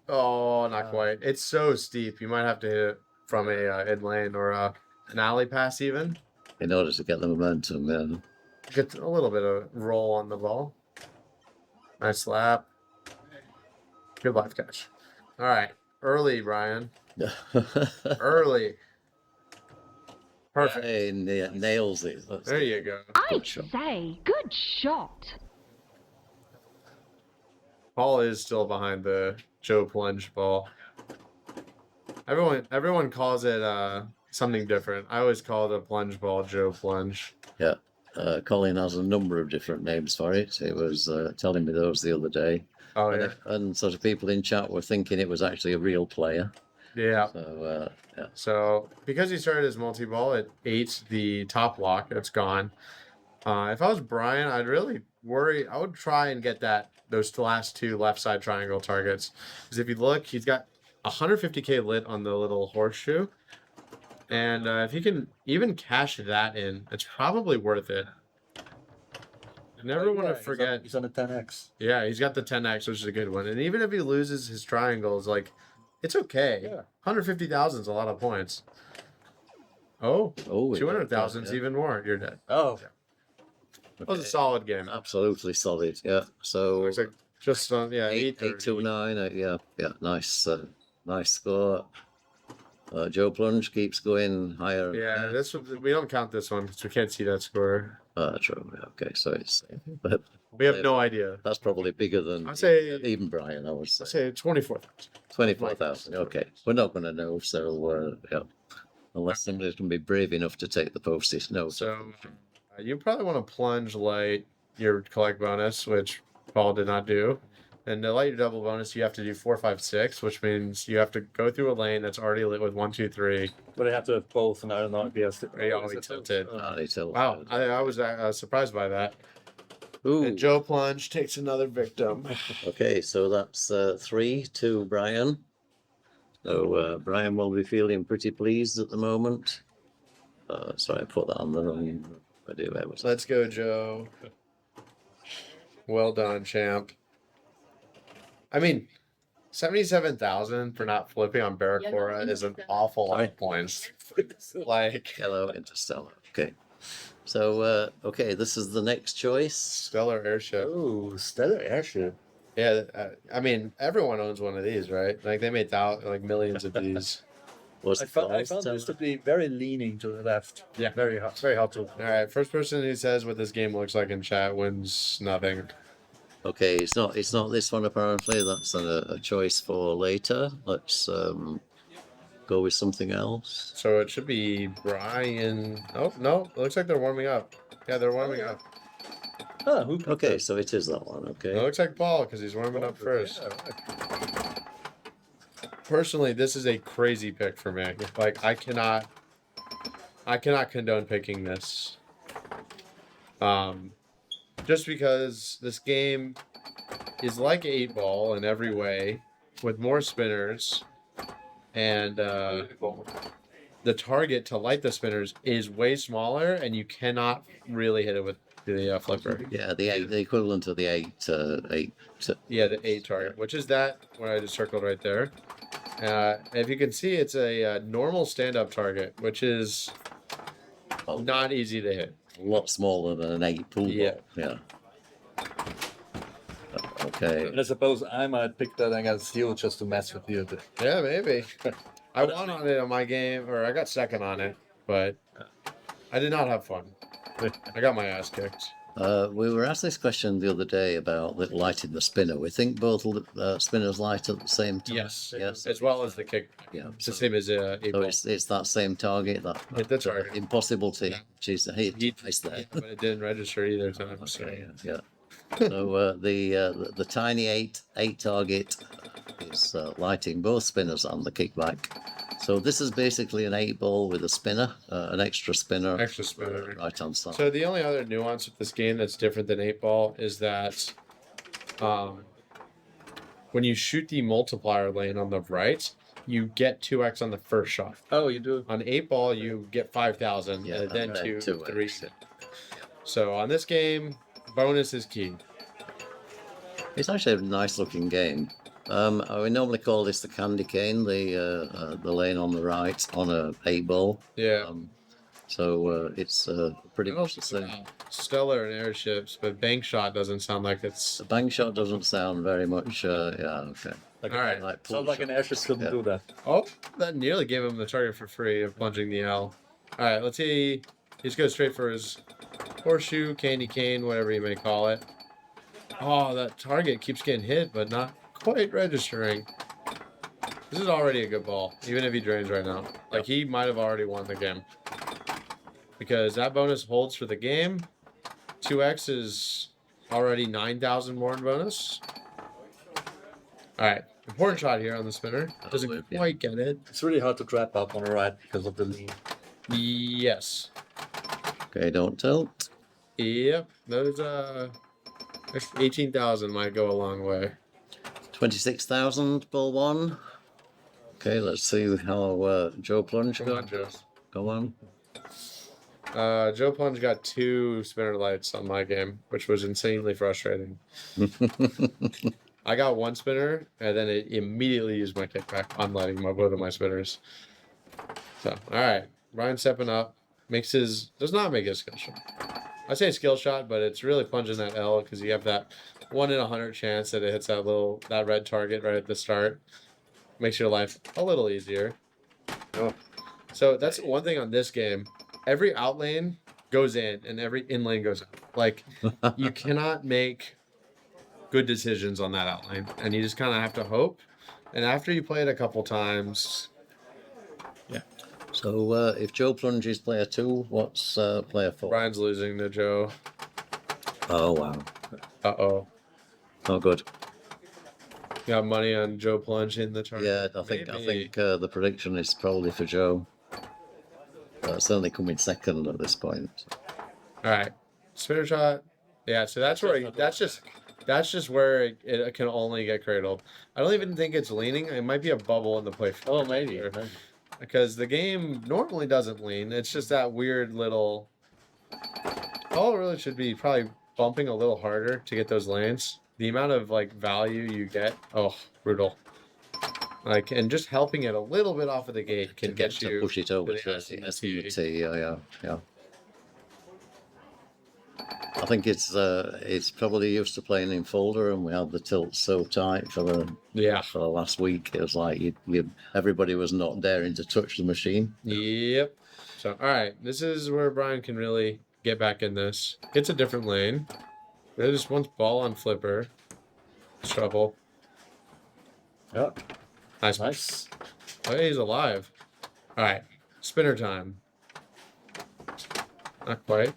Oh, not quite. It's so steep. You might have to hit it from a in lane or an alley pass even. In order to get the momentum, yeah. Get a little bit of roll on the ball. Nice slap. Good life catch. All right, early, Brian. Early. Perfect. Hey, nails it. There you go. I'd say, good shot. Paul is still behind the Joe plunge ball. Everyone calls it something different. I always call it a plunge ball Joe plunge. Yeah. Colin has a number of different names for it. He was telling me those the other day. Oh and, yeah. and sort of people in chat were thinking it was actually a real player. Yeah. So, yeah. So because he started his multi-ball, it ate the top lock. It's gone. If I was Brian, I'd really worry. I would try and get those last two left side triangle targets. Because if you look, he's got 150k lit on the little horseshoe. And if he can even cash that in, it's probably worth it. I never want to forget. He's on a 10x. Yeah, he's got the 10x, which is a good one. And even if he loses his triangles, like, it's okay. Yeah. 150,000 is a lot of points. Oh, Oh, 200,000 is yeah. even more. You're dead. Oh, That was a Okay. solid game. Absolutely solid. Yeah. So Looks like just on, yeah, 8-2-9. Yeah. Yeah. Nice. Nice score. Joe Plunge keeps going higher. Yeah, this we don't count this one because we can't see that score. True. Okay. So it's. But We have no idea. that's probably bigger than I'd say- even Brian. I would say. Let's say 24,000. 24,000. Okay. We're not going to know. So yeah. Unless somebody's going to be brave enough to take the post-it note. So you probably want to plunge light your collect bonus, which Paul did not do. And to light your double bonus, you have to do 4, 5, 6, which means you have to go through a lane that's already lit with 1, 2, 3. but I have to have both, and I don't know if he has to. Yeah, he tilted. They tilted. Wow, I was surprised by that. Ooh. And Joe Plunge takes another victim. Okay, so that's 3 to Brian. So Brian will be feeling pretty pleased at the moment. Sorry, I put that on the wrong video. Where was that? Let's go, Joe. Well done, champ. I mean, 77,000 for not flipping on Barracora is an awful lot of points. Like, Hello, Interstellar. Okay. So, okay, this is the next choice. stellar airship. Oh, stellar airship. Yeah, I mean, everyone owns one of these, right? Like, they made like millions of these. What's I the found price? this to be very leaning to the left. Yeah. Very helpful. All right, first person who says what this game looks like in chat wins nothing. Okay, it's not this one apparently. That's a choice for later. Let's go with something else. So it should be Brian. Oh, no. It looks like they're warming up. Yeah, they're warming up. Ah, who picked Okay, that? so it is that one. It Okay. looks like Ball because he's warming up first. Yeah, right. Personally, this is a crazy pick for me. Like, I cannot condone picking this. Just because this game is like 8-Ball in every way, with more spinners, and the target to light the spinners is way smaller, and you cannot really hit it with the flipper. Yeah, the equivalent of the 8. Yeah, the 8 target, which is that what I just circled right there. If you can see, it's a normal stand-up target, which is not easy to hit. A lot smaller than an 8 pool Yeah. ball. Yeah. Okay. And I suppose I might pick that against you just to mess with you. Yeah, maybe. I won on it on my game, or I got second on it, but I did not have fun. I got my ass kicked. We were asked this question the other day about lighting the spinner. We think both spinners light at the same time. Yes. Yes. As well as the kick. Yeah. It's the same as So 8-Ball. it's that same target that Hit the target. impossible to Yeah. choose to hit He- twice there. But it didn't register either time. So. Okay, yeah. So the tiny 8 target is lighting both spinners and the kickback. So this is basically an 8-ball with a spinner, an extra spinner. Extra spinner. Right hand side. So the only other nuance with this game that's different than 8-Ball is that when you shoot the multiplier lane on the right, you get 2x on the first shot. Oh, you do? On 8-Ball, you get 5,000, Yeah, and then okay, 2, 3. 2x. So on this game, bonus is key. It's actually a nice looking game. We normally call this the candy cane, the lane on the right on a 8-ball. Yeah. So it's pretty I much the also same. Stellar and airships, but bank shot doesn't sound like it's. The bank shot doesn't sound very much. Yeah, okay. Like, All right. Like sounds pull like an shot. airship couldn't Yeah. do that. Oh, that nearly gave him the target for free of plunging the L. All right, let's see. He just goes straight for his horseshoe, candy cane, whatever you may call it. Oh, that target keeps getting hit, but not quite registering. This is already a good ball, even if he drains right now. Like, he might have already won the game. Because that bonus holds for the game. 2x is already 9,000 more in bonus. All right, important shot here on the spinner. Doesn't Yeah. quite get it. It's really hard to trap up on the right because of the lean. Yes. Okay, don't tilt. Yep. Those 18,000 might go a long way. 26,000 ball one. Okay, let's see how Joe Plunge Come on, got. Joe. Go on. Joe Plunge got 2 spinner lights on my game, which was insanely frustrating. I got 1 spinner, and then it immediately used my kickback on lighting both of my spinners. So, all right. Brian stepping up. Does not make his skill shot. I say skill shot, but it's really plunging that L because you have that 1 in 100 chance that it hits that red target right at the start. Makes your life a little easier. Oh. So that's one thing on this game. Every out lane goes in and every in lane goes out. Like, you cannot make good decisions on that out lane, and you just kind of have to hope. And after you play it a couple times, So if Joe plunges player 2, what's player 4? Brian's losing to Joe. Oh wow, Uh-oh. not good. Got money on Joe Plunge in the target. Yeah, I think the prediction is probably for Joe. Certainly coming second at this point. All right, spinner shot. Yeah, so that's where that's just where it can only get cradled. I don't even think it's leaning. It might be a bubble in the play. Oh, maybe. Because the game normally doesn't lean. It's just that weird little. All it really should be probably bumping a little harder to get those lanes. The amount of like value you get, brutal. Like, and just helping it a little bit off of the gate can get to you push it over the to SMT. SMT. Yeah. I think it's probably used to playing in folder, and we had the tilt so tight for the last week. It was like everybody was not daring to touch the machine. Yep. So, all right, this is where Brian can really get back in this. It's a different lane. They just wants ball on flipper. Trouble. Yeah. Nice. Nice. Oh, yeah, he's alive. All right, spinner time. Not quite.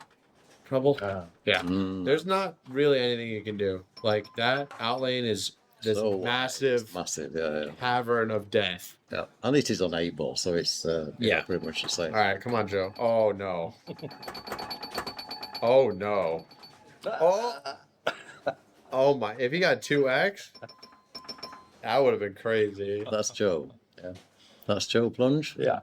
Trouble. Yeah. There's not really anything you can do. Like that outlane is this So wide. massive, It's massive, yeah. cavern of death. Yeah, and it is on 8-ball, so it's Yeah. pretty much the same. All right, come on, Joe. Oh no. Oh no. Oh. Oh my! If he got 2x, that would have been crazy. That's Joe. Yeah, that's Joe Plunge. Yeah.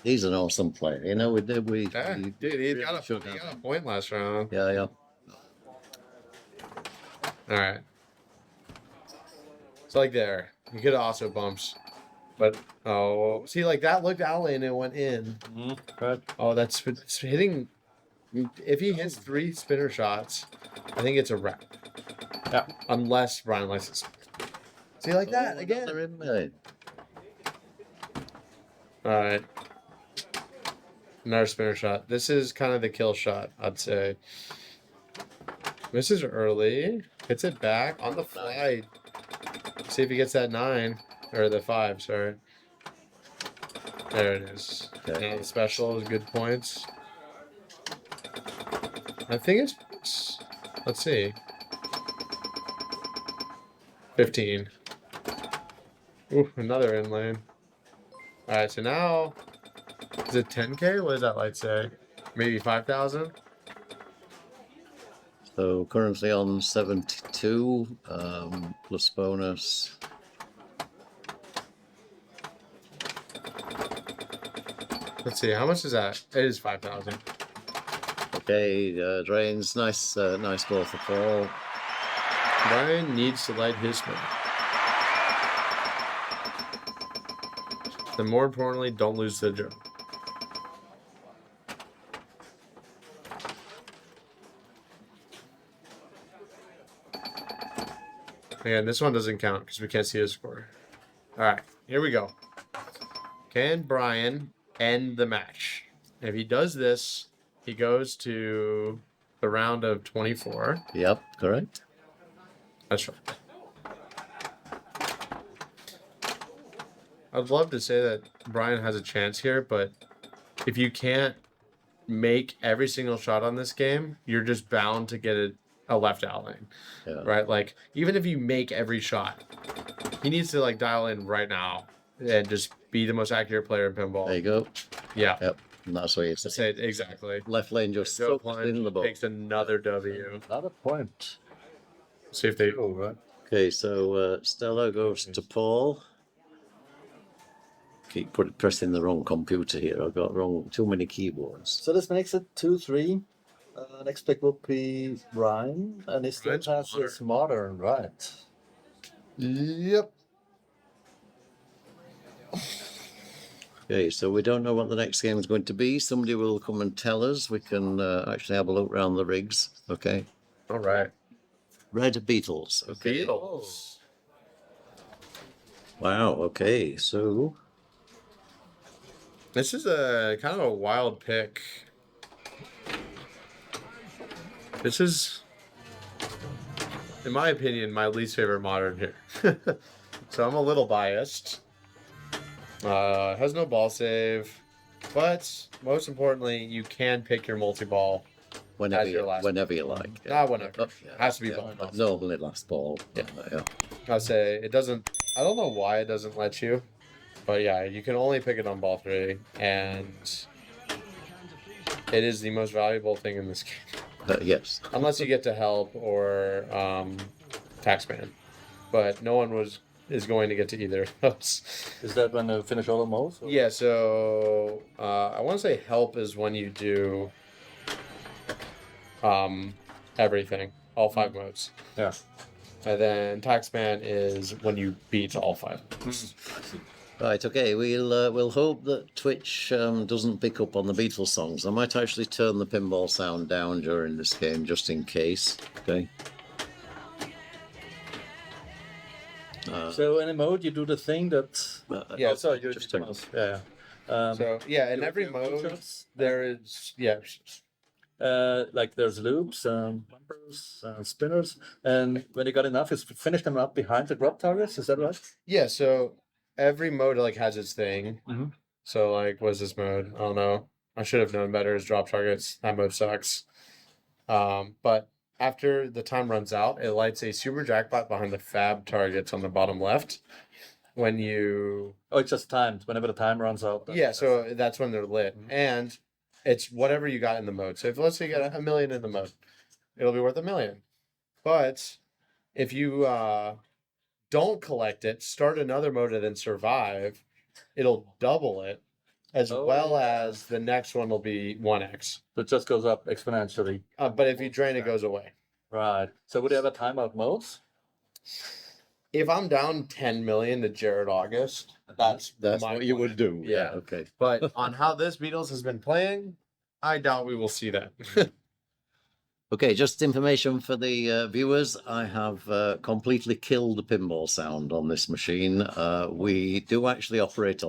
He's an awesome player. You know, we Yeah, dude, he got a point last round. Yeah, yeah. All right. It's like there. You could have also bumped, but oh, see, like that looked out and it went in. Right. Oh, that's it's hitting. If he hits 3 spinner shots, I think it's a wrap. Yeah. Unless Brian likes it. See, like that Oh, again. another inmate. All right. Another spinner shot. This is kind of the kill shot, I'd say. This is early. Hits it back on the fly. See if he gets that 9. Or the 5, sorry. There it is. Okay. Now the special is good points. I think it's... Let's see. 15. Ooh, another in lane. Alright, so now... Is it 10K? What does that light say? Maybe 5,000? So currently on 72 plus bonus. Let's see, how much is that? It is 5,000. Okay, drains. Nice ball for Paul. Brian needs to light his spin. And more importantly, don't lose the jump. Again, this one doesn't count because we can't see his score. All right, here we go. Can Brian end the match? If he does this, he goes to the round of 24. Yep, correct. That's right. I'd love to say that Brian has a chance here, but if you can't make every single shot on this game, you're just bound to get a left out lane. Yeah. Right? Like, even if you make every shot, he needs to like dial in right now and just be the most accurate player in pinball. There you go. Yeah. Yep, and that's what you Say say. it exactly. Left lane just Joe sucked in the Plunge ball. takes another W. Another point. See if they. Oh, right. Okay, so Stella goes to Paul. Keep pressing the wrong computer here. I've got too many keyboards. So this makes it 2-3. Next pick will be Brian, and he still Brian's has his modern, right? Yep. Okay, so we don't know what the next game is going to be. Somebody will come and tell us. We can actually have a look around the rigs. Okay. All right. Red Beatles. Okay. Beatles. Wow. Okay. So This is a kind of a wild pick. This is, in my opinion, my least favorite modern here. So I'm a little biased. Has no ball save, but most importantly, you can pick your multi-ball. whenever As your you, last whenever you like. Not whenever. Oh, yeah, Has to be yeah. ball. Normally last ball. Yeah. Yeah. I'll say it doesn't. I don't know why it doesn't let you, but yeah, you can only pick it on ball 3, and it is the most valuable thing in this game. Yes. Unless you get to help or taxman, but no one is going to get to either of those. Is that when you finish all the modes? or- Yeah, so I want to say help is when you do everything, all 5 modes, Yeah. and then taxman is when you beat all 5 modes. Right. Okay. We'll hope that Twitch doesn't pick up on the Beatles songs. I might actually turn the pinball sound down during this game just in case. Okay. So in a mode, you do the thing that. Yeah, Oh, sorry, you just the turn- mouse. Yeah. So yeah, in you- every you mode features, there is like there's loops, bumpers, spinners, and when you got enough, you finish them up behind the drop targets. Is that right? yeah. So every mode like has its thing. Mhm. So like, what's this mode? I don't know. I should have known better. Is drop targets. That mode sucks. But after the time runs out, it lights a super jackpot behind the fab targets on the bottom left. When you Oh, it's just timed. Whenever the time runs out. yeah, so that's when they're lit, and it's whatever you got in the mode. So if let's say you got a million in the mode, it'll be worth $1 million. But if you don't collect it, start another mode and then survive, it'll double it, as Oh, well yeah. as the next one will be 1x. So it just goes up exponentially. But if you drain, it goes away. Right. So would you have a timeout modes? If I'm down 10 million to Jared August, that's my what you plan. would do. Yeah. Okay. But on how this Beatles has been playing, I doubt we will see that. Okay, just information for the viewers. I have completely killed the pinball sound on this machine. We do actually operate a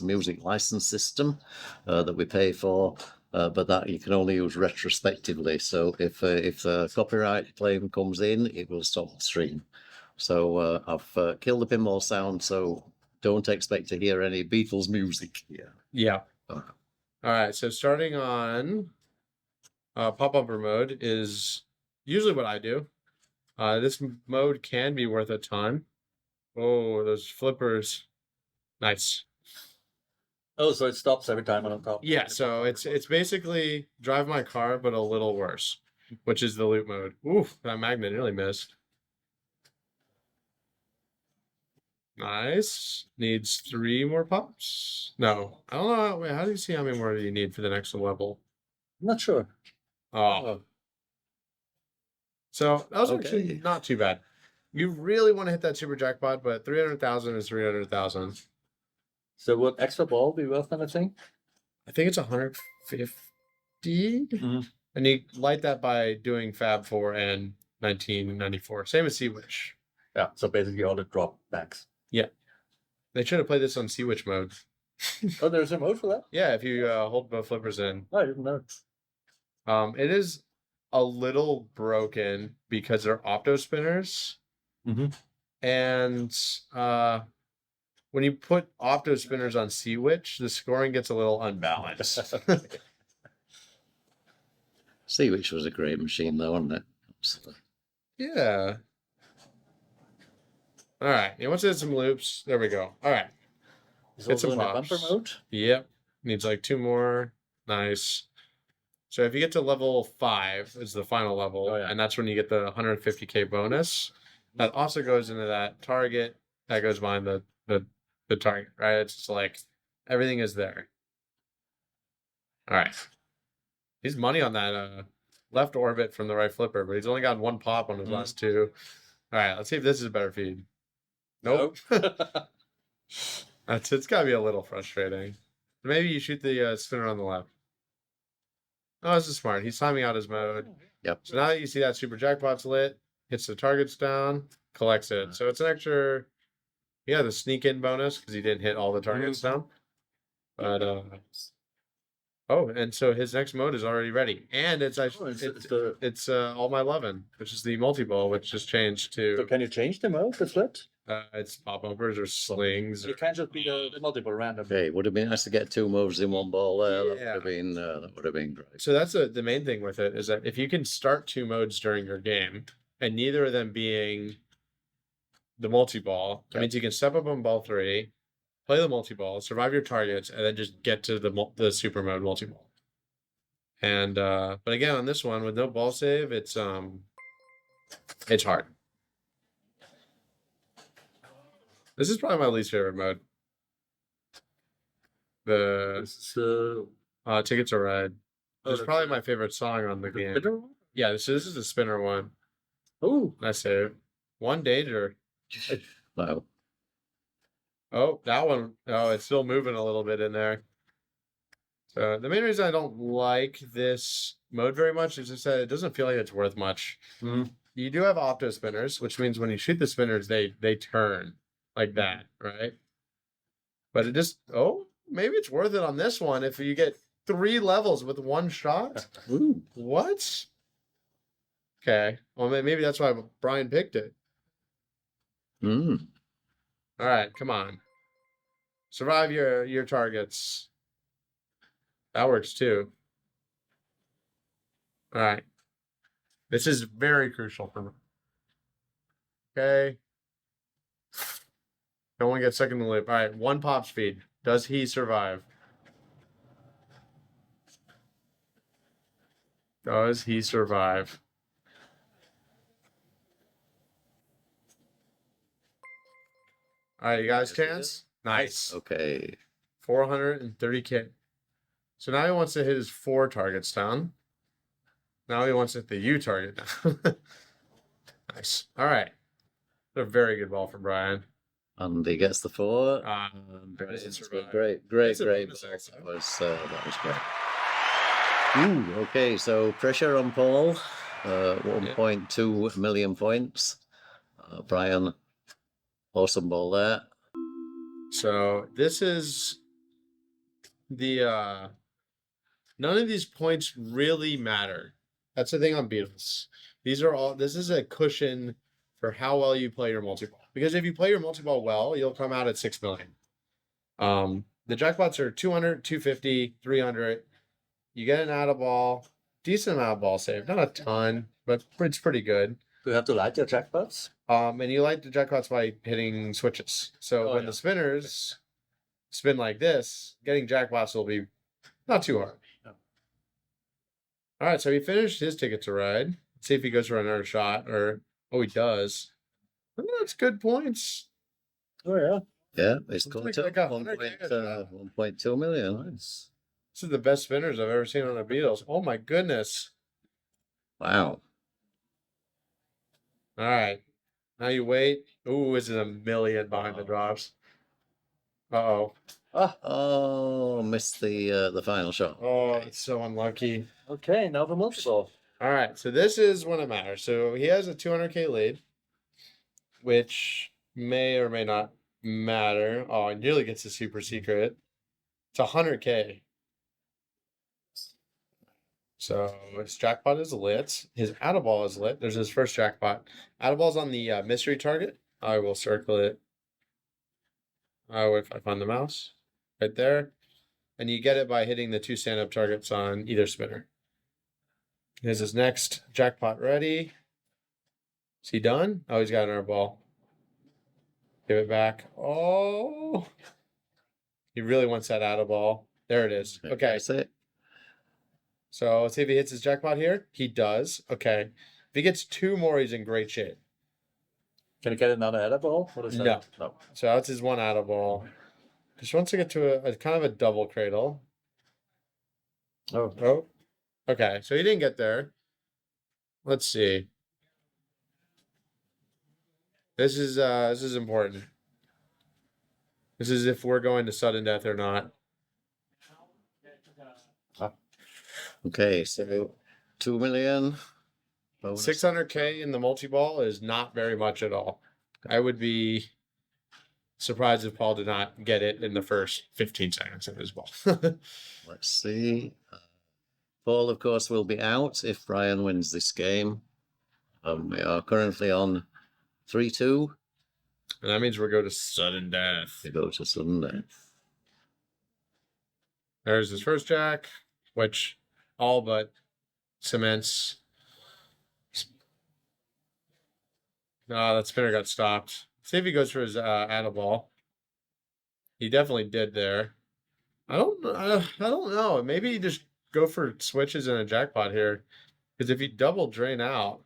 music license system that we pay for, but that you can only use retrospectively. So if the copyright claim comes in, it will stop the stream. So I've killed the pinball sound, so don't expect to hear any Beatles music here. Yeah. Oh. All right. So starting on pop bumper mode is usually what I do. This mode can be worth a ton. Oh, those flippers. Nice. Oh, so it stops every time on top. Yeah. So it's basically drive my car, but a little worse, which is the loop mode. Oof, that magnet nearly missed. Nice. Needs 3 more pops. No, I don't know. Wait, how do you see how many more you need for the next level? I'm not sure. Oh. So that was actually Okay. not too bad. You really want to hit that super jackpot, but 300,000 is 300,000. So would extra ball be worth anything? I think it's 150. Mhm. And you light that by doing Fab 4 and 1994. Same as Sea Witch. Yeah. So basically all the drop backs. They should have played this on Sea Witch mode. Oh, there's a mode for that? Yeah, if you hold both flippers in. Oh, I didn't know. It is a little broken because they're opto spinners. Mhm. And when you put opto spinners on Sea Witch, the scoring gets a little unbalanced. Sea Witch was a great machine, though, wasn't it? Absolutely. Yeah. All right. He wants to hit some loops. There we go. All right. It's Hit some also in the bumper pops. mode. Yep. Needs like 2 more. Nice. So if you get to level 5 is the final level, Oh, yeah. and that's when you get the 150K bonus. That also goes into that target that goes behind the target, right? It's just like everything is there. All right. He's money on that left orbit from the right flipper, but he's only got 1 pop on his last 2. All right, let's see if this is a better feed. Nope. It's got to be a little frustrating. Maybe you shoot the spinner on the left. Oh, this is smart. He's timing out his mode. Yep. So now that you see that super jackpot's lit, hits the targets down, collects it. So it's an extra. Yeah, the sneak in bonus because he didn't hit all the targets down. But oh, and so his next mode is already ready, and it's actually it's all my lovin', which is the multi ball, which just changed So to can you change the mode? The flipped? it's pop bumpers or slings. It can't just be a multiple random. Okay, would have been nice to get 2 moves in 1 ball there. Yeah. That would have been great. So that's the main thing with it is that if you can start 2 modes during your game, and neither of them being the multi-ball, that means you can step up on ball 3, play the multi-ball, survive your targets, and then just get to the super mode multi-ball. And but again on this one with no ball save, it's hard. This is probably my least favorite mode. The This is Tickets Are Red. Oh, It's that's probably the- my favorite song on the the game. spinner one? Yeah, this is a spinner one. Oh, Nice save. 1 danger. Wow. Oh, that one. Oh, it's still moving a little bit in there. So the main reason I don't like this mode very much is just that it doesn't feel like it's worth much. Mhm. You do have opto spinners, which means when you shoot the spinners, they turn like that, right? But it just maybe it's worth it on this one if you get 3 levels with 1 shot. Ooh. What? Okay. Well, maybe that's why Brian picked it. Mm. All right, come on. Survive your targets. That works too. All right. This is very crucial for me. Okay. Don't want to get stuck in the loop. All right. 1 pop speed. Does he survive? Does he survive? All right, you guys, Yes, he chance? Nice. Okay. 430K. So now he wants to hit his 4 targets down. Now he wants to hit the U target down. Nice. All right. A very good ball from Brian. And he gets the 4. Doesn't survive. Great. It's a Ball. bonus action. That was great. Ooh, okay, so pressure on Paul. 1.2 million points. Brian, awesome ball there. So this is the none of these points really matter. That's the thing on Beatles. This is a cushion for how well you play your multi-ball. Because if you play your multi-ball well, you'll come out at 6 million. The jackpots are 200, 250, 300. You get an out of ball, decent amount of ball save, not a ton, but it's pretty good. Do you have to light your jackpots? And you light the jackpots by hitting switches. So when the spinners spin like this, getting jackpots will be not too hard. Yeah. All right, so he finished his ticket to ride. Let's see if he goes for another shot, or he does. Oh, that's good points. Oh yeah. Yeah, it's Looks caught like up. a 100K. 1.2 million. Nice. This is the best spinners I've ever seen on the Beatles. Oh my goodness. Wow. All right. Now you wait. Ooh, is it a million behind the drops? Uh-oh. Oh, missed the final shot. Oh, it's so unlucky. Okay, now the multiple. All right, so this is when it matters. So he has a 200K lead, which may or may not matter. Oh, he nearly gets a super secret. It's 100K. So his jackpot is lit. His out of ball is lit. There's his first jackpot. Out of ball's on the mystery target. I will circle it. Oh, if I find the mouse. Right there. And you get it by hitting the 2 stand-up targets on either spinner. Here's his next jackpot ready. Is he done? Oh, he's got another ball. Give it back. Oh. He really wants that out of ball. There it is. Okay. That's it. So let's see if he hits his jackpot here. He does. Okay. If he gets 2 more, he's in great shape. Can you get another header ball? What is that? No. No. So that's his 1 out of ball. Just wants to get to a kind of a double cradle. Oh. Okay. So he didn't get there. Let's see. This is important. This is if we're going to sudden death or not. Okay, so 2 million. Bonus. 600K in the multi-ball is not very much at all. I would be surprised if Paul did not get it in the first 15 seconds of his ball. Let's see. Paul, of course, will be out if Brian wins this game. We are currently on 3-2. And that means we're going to sudden death. To go to Sunday. There's his first jack, which all but cements. No, that spinner got stopped. See if he goes for his out of ball. He definitely did there. I don't know. Maybe he just go for switches and a jackpot here. Because if you double drain out,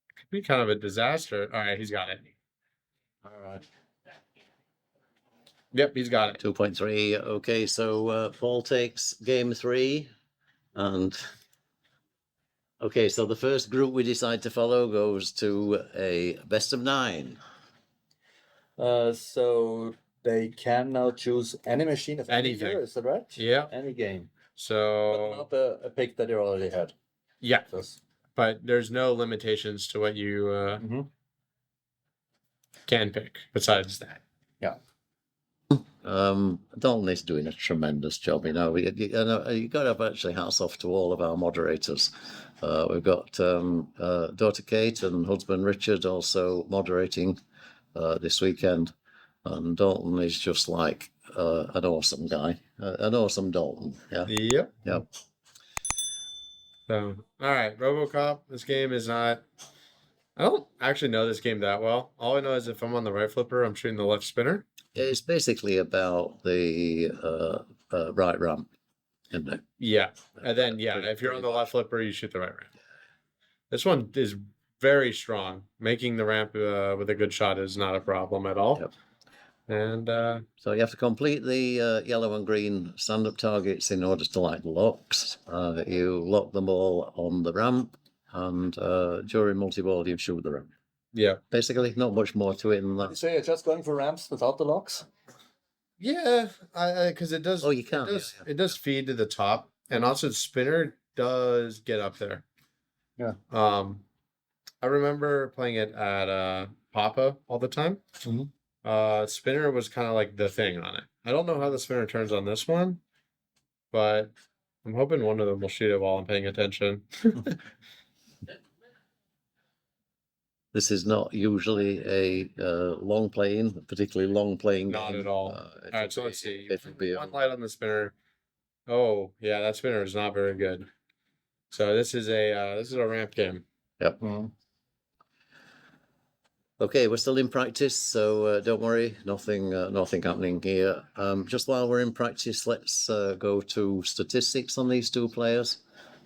it could be kind of a disaster. All right, he's got it. All right. Yep, he's got it. 2.3. Okay, so Paul takes game 3. And okay, so the first group we decide to follow goes to a best of 9. So they can now choose any machine of any Anything. year, is that right? Yeah. Any game. But So not a pick that you already had. yeah, Just, but there's no limitations to what you can pick besides that. Donley's doing a tremendous job. You know, you got to have actually hats off to all of our moderators. We've got daughter Kate and husband Richard also moderating this weekend. And Dalton is just like an awesome guy, an awesome Dalton. Yeah. Yep. Yep. So, all right, Robocop. This game is not. I don't actually know this game that well. All I know is if I'm on the right flipper, I'm shooting the left spinner. It's basically about the right ramp, isn't it? Yeah, and then if you're on the left flipper, you shoot the right ramp. This one is very strong. Making the ramp with a good shot is not a problem at all. Yep. And So you have to complete the yellow and green stand-up targets in order to light the locks. You lock them all on the ramp, and during multi-ball you shoot the ramp. yeah, Basically, not much more to it than that. So you're just going for ramps without the locks? yeah, because it does. Oh, you can. It does feed to the top, and also the spinner does get up there. Yeah. I remember playing it at Papa all the time. Mhm. Spinner was kind of like the thing on it. I don't know how the spinner turns on this one, but I'm hoping one of them will shoot it while I'm paying attention. This is not usually a long playing, particularly long playing Not game. at all. All It'll right, so be- let's see. It'll be One light on the spinner. Oh, yeah, that spinner is not very good. So this is a ramp game. Yep. Mhm. Okay, we're still in practice, so don't worry, nothing happening here. Just while we're in practice, let's go to statistics on these two players.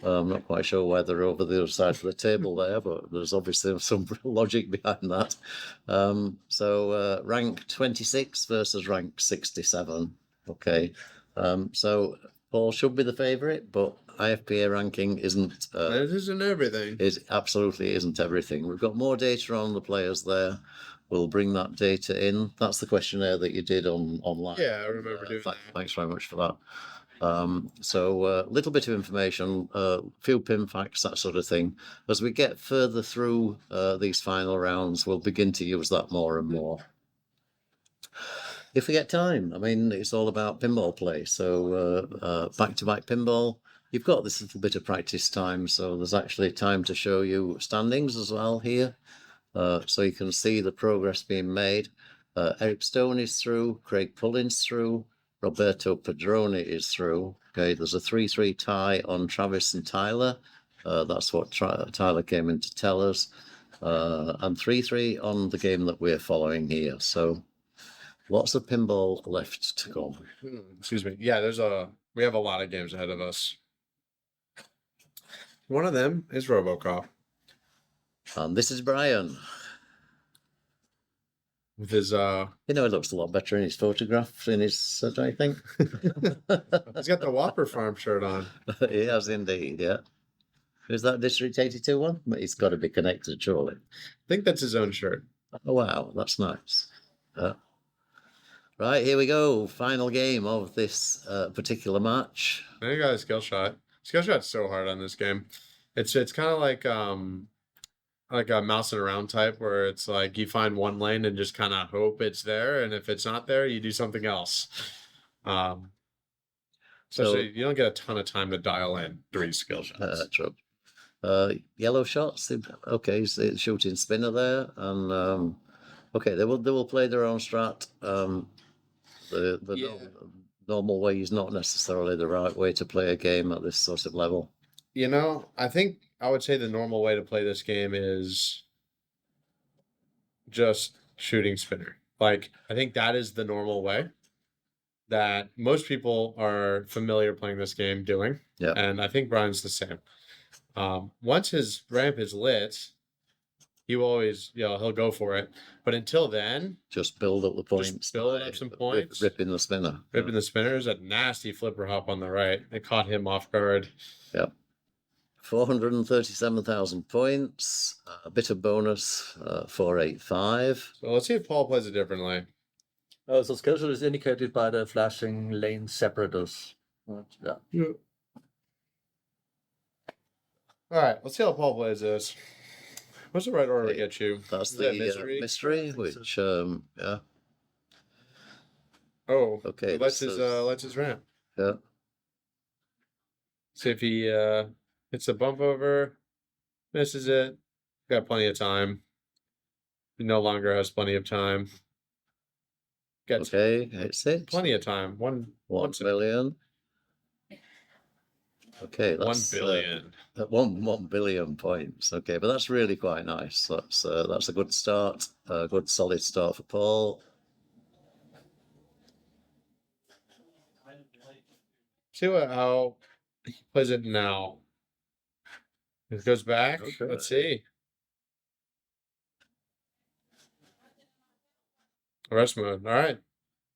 I'm not quite sure why they're over the other side of the table there, but there's obviously some logic behind that. So rank 26 versus rank 67. Okay, so Paul should be the favourite, but IFPA ranking isn't. This isn't everything. It absolutely isn't everything. We've got more data on the players there. We'll bring that data in. That's the questionnaire that you did online. Yeah, I remember doing that. Thanks very much for that. So a little bit of information, few pin facts, that sort of thing. As we get further through these final rounds, we'll begin to use that more and more. If we get time, I mean, it's all about pinball play. So back-to-back pinball. You've got this little bit of practice time, so there's actually time to show you standings as well here. So you can see the progress being made. Eric Stone is through, Craig Pullin's through, Roberto Padrone is through. Okay, there's a 3-3 tie on Travis and Tyler. That's what Tyler came in to tell us. And 3-3 on the game that we're following here. So lots of pinball left to go. Excuse me. Yeah, we have a lot of games ahead of us. One of them is Robocop And this is Brian. with his He looks a lot better in his photograph in his set, I think. he's got the Whopper Farm shirt on. He has indeed, yeah. Is that District 82 one? It's got to be connected, surely. I think that's his own shirt. Oh, wow, that's nice. Right, here we go. Final game of this particular match. I got a skill shot. Skill shot's so hard on this game. It's kind of like a mousing around type where it's like you find one lane and just kind of hope it's there, and if it's not there, you do something else. So you don't get a ton of time to dial in 3 skill shots. True. Yellow shots. Okay, so it's shooting spinner there, and okay, they will play their own strat. The normal way is not necessarily the right way to play a game at this sort of level. I think I would say the normal way to play this game is just shooting spinner. Like, I think that is the normal way that most people are familiar playing this game doing. Yeah. And I think Brian's the same. Once his ramp is lit, he will always, he'll go for it. But until then, Just build up the points. just build up some points. Ripping the spinner. Ripping the spinners, a nasty flipper hop on the right. It caught him off guard. Yep. 437,000 points. A bit of bonus, 485. So let's see if Paul plays it differently. So schedule is indicated by the flashing lane separators. Yeah. All right, let's see how Paul plays this. What's the right order to get you? That's Is the that mystery? mystery, which yeah. Oh, Okay, Let's this his ramp. Yeah. See if he hits a bump over, misses it. Got plenty of time. He no longer has plenty of time. Gets Okay, it's it. plenty of time. 1 billion. Okay, 1 that's billion. 1 billion points. Okay, but that's really quite nice. That's a good start. A good solid start for Paul. See how he plays it now. It goes back. Okay. Let's see. Rest mode. All right.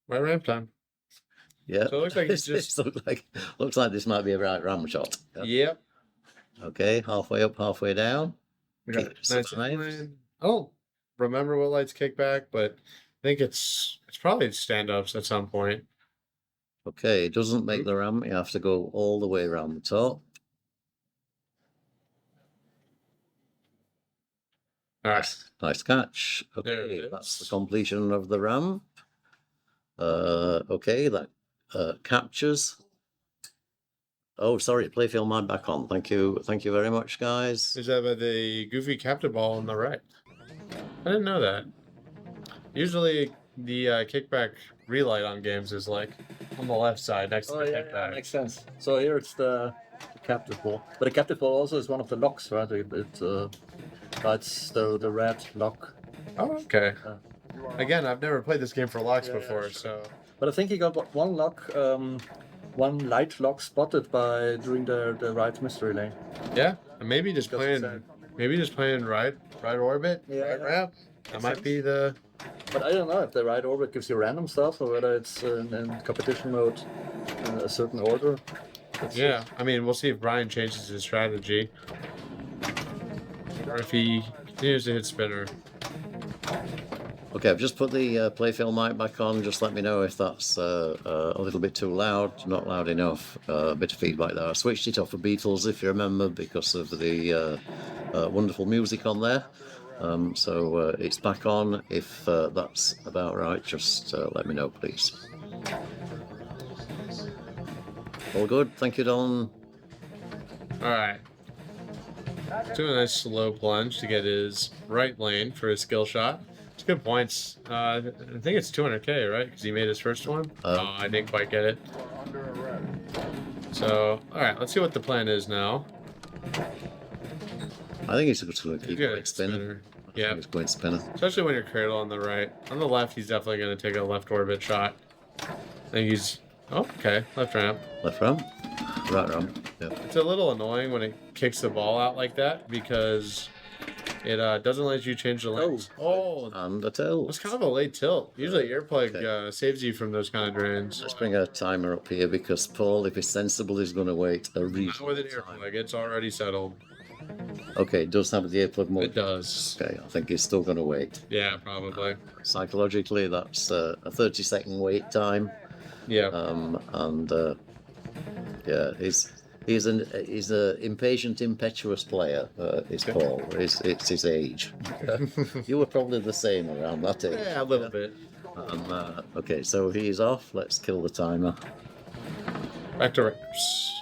Right ramp time. Yeah. So it looks like he's This just. looks like this might be a right ram shot. Yep. Okay, halfway up, halfway down. We got Keep nice survived. line. I don't remember what lights kick back, but I think it's probably stand ups at some point. Okay, it doesn't make the ramp. You have to go all the way around the top. All right. Nice catch. There Okay, it that's the is. completion of the ramp. Okay, that captures. Oh, sorry, playfield mic back on. Thank you very much, guys. Is that by the goofy captain ball on the right? I didn't know that. Usually the kickback relight on games is like on the left side next to Oh the yeah, kickback. makes sense. So here it's the captive ball, but the captive ball also is one of the locks, right? It lights the red lock. Oh, okay. Uh, Again, I've never played this game for locks Yeah, yeah, before, sure. so But I think he got one lock, one light lock spotted by during the right mystery lane. yeah, and maybe just Just playing, saying. right orbit, Yeah, right yeah. ramp. That Makes might sense. be the. But I don't know if the right orbit gives you random stuff or whether it's in competition mode in a certain order. Yeah, I mean, we'll see if Brian changes his strategy, or if he continues to hit spinner. Okay, I've just put the playfield mic back on. Just let me know if that's a little bit too loud, not loud enough. A bit of feedback there. I switched it off for Beatles, if you remember, because of the wonderful music on there. So it's back on. If that's about right, just let me know, please. All good. Thank you, Don. All right. Doing a nice slow plunge to get his right lane for his skill shot. It's good points. I think it's 200k, right? Because he made his first one. Oh, I didn't quite get it. So, all right, let's see what the plan is now. I think he's just going to keep Good going spinning. spinner. Yeah, He's going spinner. especially when you're cradle on the right. On the left, he's definitely going to take a left orbit shot. I think he's. Oh, okay, left ramp. Left ramp, right ramp. Yeah. It's a little annoying when it kicks the ball out like that because it doesn't let you change the lanes. Oh, And a tilt. that's kind of a late tilt. Usually earplug saves you from those kind of drains. Let's bring a timer up here because Paul, if he's sensible, is going to wait a Not reasonable with an time. earplug, it's already settled. Okay, it does have the earplug mode. It does. Okay, I think he's still going to wait. Yeah, probably. Psychologically, that's a 30-second wait time. Yeah. And yeah, he's an impatient, impetuous player. Is Paul? It's his age. You were probably the same around that age. Yeah, a little bit. Okay, so he's off. Let's kill the timer. Back to ramps.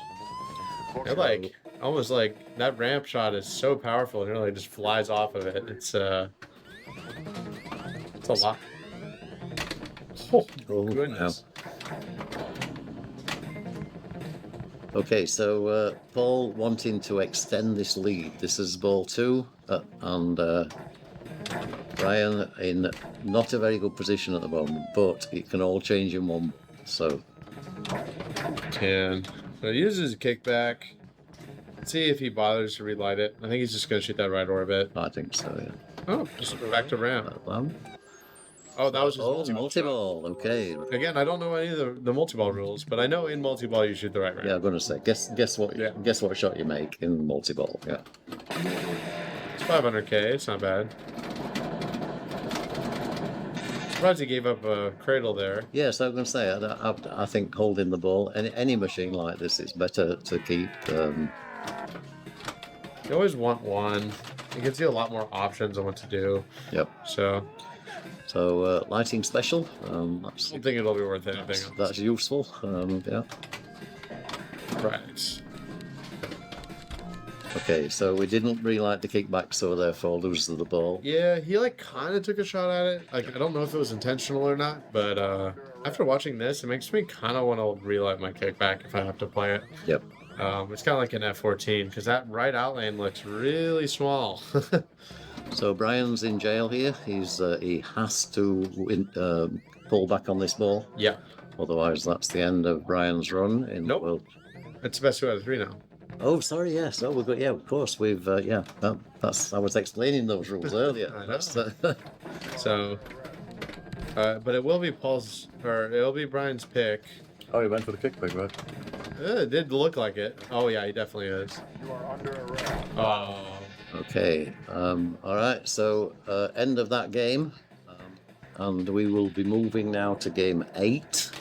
They're like almost like that ramp shot is so powerful. It really just flies off of it. It's a lot. Oh, goodness. Okay, so Paul wanting to extend this lead. This is ball 2, and Brian in not a very good position at the moment, but it can all change in one. So 10. So he uses a kickback. Let's see if he bothers to relight it. I think he's just gonna shoot that right orbit. I think so. Yeah. Oh, just back to ramp. Oh, that was his multi-ball. Multi-ball. Okay. Again, I don't know any of the multi-ball rules, but I know in multi-ball you shoot the right ramp. Yeah, I'm gonna say. Guess what? Yeah. Guess what shot you make in multi-ball? Yeah. It's 500k. It's not bad. Surprised he gave up a cradle there. Yes, I was gonna say. I think holding the ball, any machine like this, it's better to keep. You always want one. It gives you a lot more options on what to do. Yep. So So lighting special. I don't think it'll be worth anything. That's useful. Yeah. Right. Okay, so we didn't really like the kickback, so therefore lose the ball. Yeah, he like kind of took a shot at it. Like I don't know if it was intentional or not, but after watching this, it makes me kind of want to relight my kickback if I have to play it. Yep. It's kind of like an F14 because that right out lane looks really small. So Brian's in jail here. He has to pull back on this ball. Yeah. Otherwise, that's the end of Brian's run in Nope. the world. It's the best 2 out of 3 now. Oh, sorry. Yes. Oh, we've got. Yeah, of course. We've. Yeah. That's. I was explaining those rules earlier. I know. That's, So, but it will be Paul's, or it'll be Brian's pick. Oh, he went for the kickback, right? It did look like it. Oh yeah, he definitely is. You are under arrest. Oh. okay. All right. So end of that game, and we will be moving now to game 8.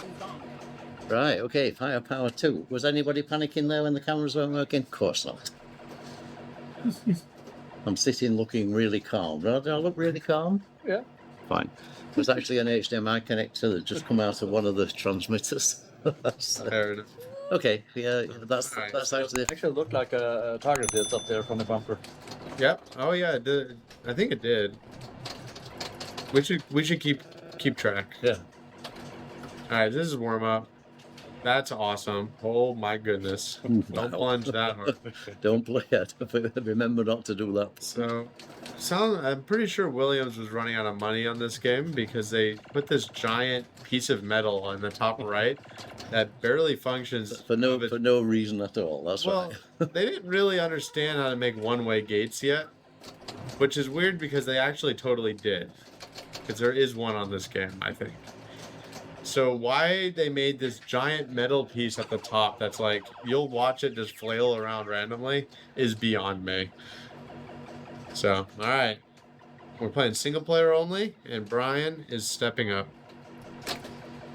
Right. Okay. Firepower 2. Was anybody panicking there when the cameras weren't working? Of course not. I'm sitting looking really calm. Did I look really calm? Yeah. Fine. There's actually an HDMI connector that just come out of one of the transmitters. Fair enough. Okay, yeah, that's Alright. actually It actually looked like a target hit up there from the bumper. Yep. Oh yeah, it did. I think it did. We should keep track. Yeah. All right, this is warm up. That's awesome. Oh my goodness! Don't plunge that hard. don't play it. Remember not to do that. So, I'm pretty sure Williams was running out of money on this game because they put this giant piece of metal on the top right that barely functions For no reason at all. That's Well, right. they didn't really understand how to make one-way gates yet, which is weird because they actually totally did. Because there is one on this game, I think. So why they made this giant metal piece at the top that's like, you'll watch it just flail around randomly is beyond me. So, alright. We're playing single player only, and Brian is stepping up.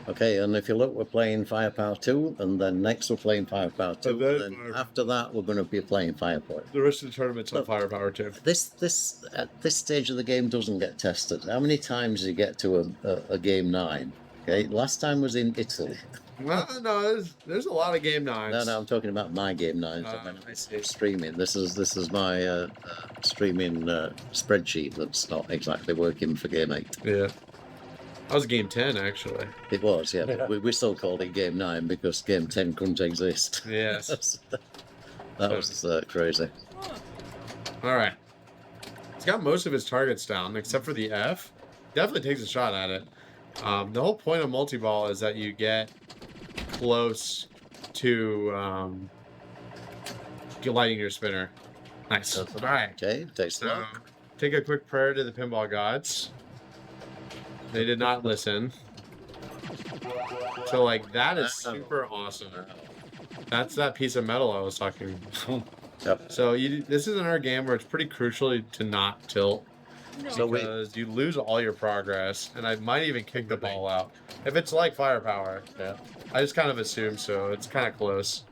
Okay, and if you look, we're playing Firepower 2, and then next we're playing Firepower 2. And then And then after that, we're going to be playing Firepower. The rest of the tournament's on Firepower too. This at this stage of the game doesn't get tested. How many times do you get to a game 9? Okay, last time was in Italy. No, there's a lot of game 9s. No, I'm talking about my game 9s. I see. Streaming. This is my streaming spreadsheet that's not exactly working for game 8. Yeah. That was game 10, actually. It was, yeah. Yeah. But we still called it game 9 because game 10 couldn't exist. Yes. That was crazy. All right. He's got most of his targets down, except for the F. Definitely takes a shot at it. The whole point of multi-ball is that you get close to lighting your spinner. Nice. All right. Okay, takes So, that. take a quick prayer to the pinball gods. They did not listen. So, like, that is super awesome. That's that piece of metal I was talking about. Yep. So, this is another game where it's pretty crucial to not tilt. So we Because you lose all your progress, and I might even kick the ball out. If it's like firepower, Yeah. I just kind of assume so. It's kind of close.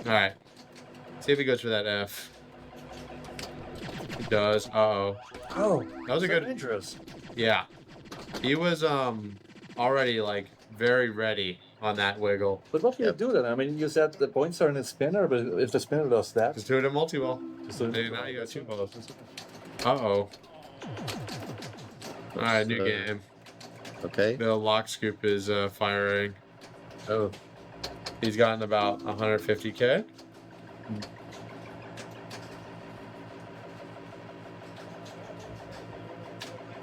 Alright. See if he goes for that F. He does. Uh-oh. Oh, That was a good... dangerous. Yeah. He was already, like, very ready on that wiggle. But what do you do then? I mean, you said the points are in the spinner, but if the spinner does that, Just do it in multi-ball. so Hey, now you got 2 balls. Uh-oh. Alright, new game. okay. The lock scoop is firing. Oh, He's gotten about 150k.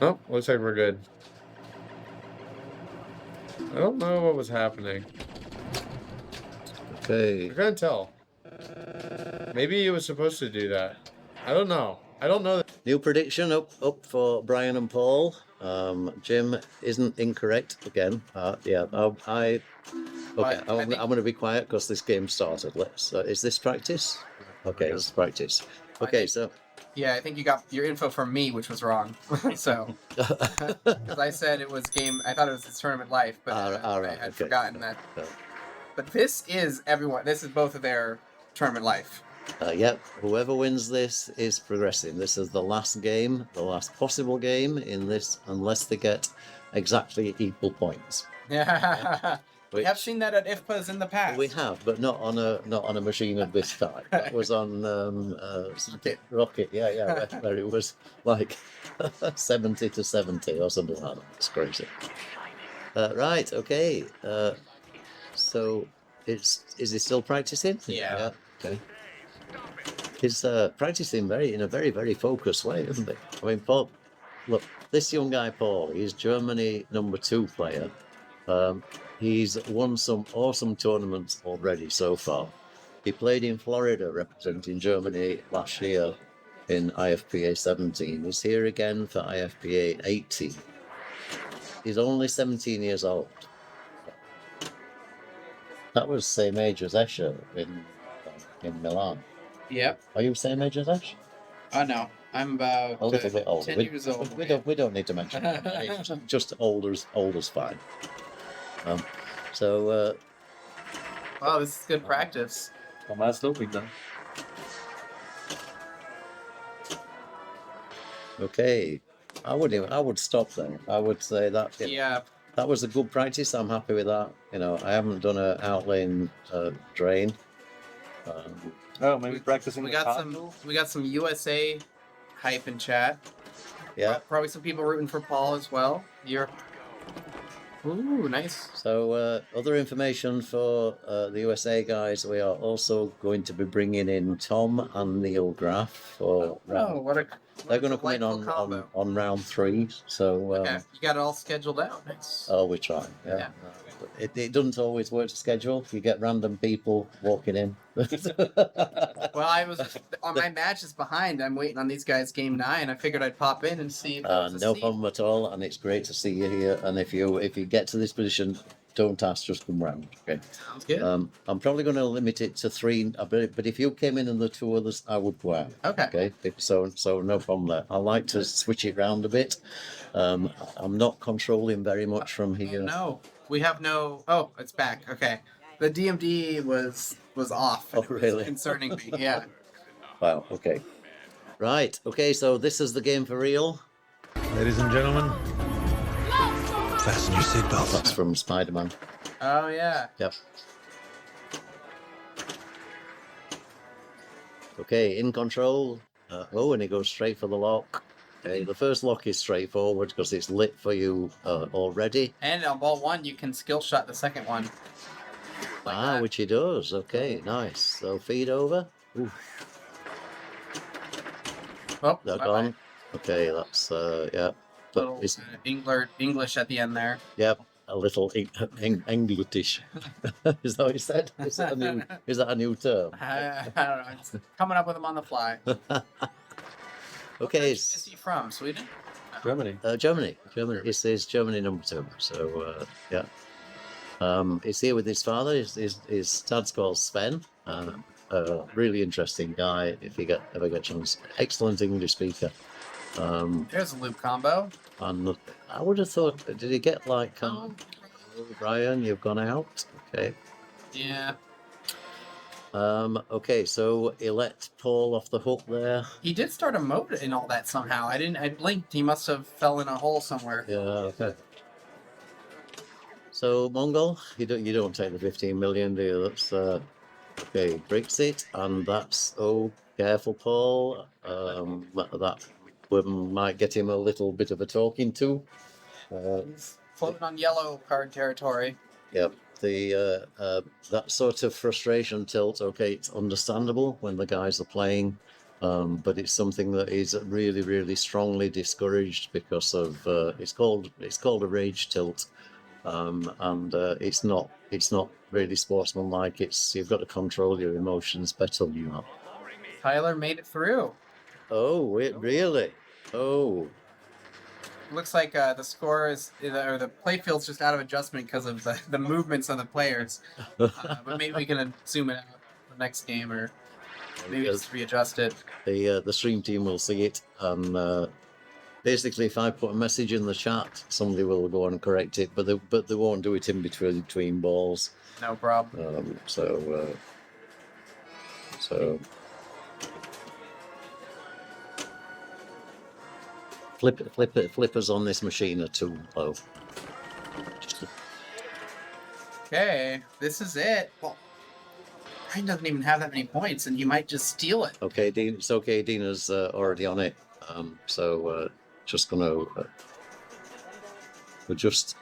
Oh, looks like we're good. I don't know what was happening. Okay. I can't tell. Maybe he was supposed to do that. I don't know. I don't know. New prediction up for Brian and Paul. Jim isn't incorrect again. Yeah, I'm going to be quiet because this game started. Let's. Is this practice? Okay, it's practice. Okay, so Yeah, I think you got your info from me, which was wrong. So, because I said it was game, I thought it was his tournament life, but Right, I had okay. forgotten that. Uh, But this is everyone. This is both of their tournament life. Yep, whoever wins this is progressing. This is the last game, the last possible game in this, unless they get exactly equal points. Yeah. We have seen that at IFPAs in the past. We have, but not on a machine of this type. That was on Rocket. Yeah, where it was like 70 to 70 or something like that. It's crazy. Right. Okay. So is he still practicing? Yeah. Okay. He's practicing in a very focused way, isn't he? I mean, Paul. Look, this young guy, Paul. He's Germany #2 player. He's won some awesome tournaments already so far. He played in Florida representing Germany last year in IFPA18. He's here again for IFPA18. He's only 17 years old. That was same age as Escher in Milan. Yep. Are you same age as Escher? Oh no, I'm about A little bit older. 10 years old. We don't need to mention that. Just older's fine. Wow, this is good practice. Kom maar sloping dan. Okay, I would stop there. I would say that Yeah. that was a good practice. I'm happy with that. You know, I haven't done an outlane drain. Oh, maybe practicing. We got some USA hype in chat. Yeah. Probably some people rooting for Paul as well. Ooh, nice. So other information for the USA guys, we are also going to be bringing in Tom and Neil Graff for round. What a They're going to come in delightful combo. on round 3. So Okay, you got it all scheduled out. Nice. oh, we try. Yeah. It doesn't always work to schedule. You get random people walking in. Well, I was on my matches behind. I'm waiting on these guys game 9. I figured I'd pop in and see. If there was a No seat. problem at all, and it's great to see you here. And if you get to this position, don't ask, just come round. Okay. Sounds good. I'm probably going to limit it to 3, but if you came in and the 2 others, I would go out. Okay. Okay. So no problem there. I like to switch it round a bit. I'm not controlling very much from here. No, we have no. Oh, it's back. Okay, the DMD was off. Oh, It was really? concerning me. Yeah. Wow. Okay. Right. Okay. So this is the game for real. Ladies and gentlemen, fasten your seatbelts. That's from Spider-Man. Oh yeah. Yep. Okay, in control. And it goes straight for the lock. Okay, the first lock is straightforward because it's lit for you already. And on ball 1, you can skill shot the second one. Like that. Which he does. Okay, nice. So feed over. Ooh, Oh, they're bye-bye. gone. Okay, that's yeah. But Little it's, Englert English at the end there. yep, a little Englutish. Is that what you said? Is that a new term? I don't know. It's coming up with them on the fly. Okay, Is he from Sweden? Germany. Germany. It says Germany #2. So yeah. He's here with his father. His dad's called Sven. Really interesting guy. If you ever get a chance, excellent English speaker. There's a loop combo. And I would have thought, did he get like, Oh. Brian, you've gone out. Okay. Yeah. Okay, so he let Paul off the hook there. He did start a mode in all that somehow. I blinked. He must have fell in a hole somewhere. Yeah. Okay. So Mongol, you don't take the 15 million, do you? That's okay. Breaks it, and that's careful, Paul. That might get him a little bit of a talking to. He's floating on yellow card territory. Yep. That sort of frustration tilt. Okay, it's understandable when the guys are playing, but it's something that is really, really strongly discouraged because of it's called a rage tilt. And it's not really sportsmanlike. You've got to control your emotions better than you have. Tyler made it through. Oh, wait, really? Oh, Looks like the score is, or the playfield's just out of adjustment because of the movements of the players. But maybe we can zoom it out the next game, or maybe just readjust it. the stream team will see it, and basically, if I put a message in the chat, somebody will go and correct it, but they won't do it in between balls. No problem. So flippers on this machine are too low. Okay, this is it. Well, Brian doesn't even have that many points, and he might just steal it. Okay, Dean, it's okay. Dina's already on it. Just gonna adjust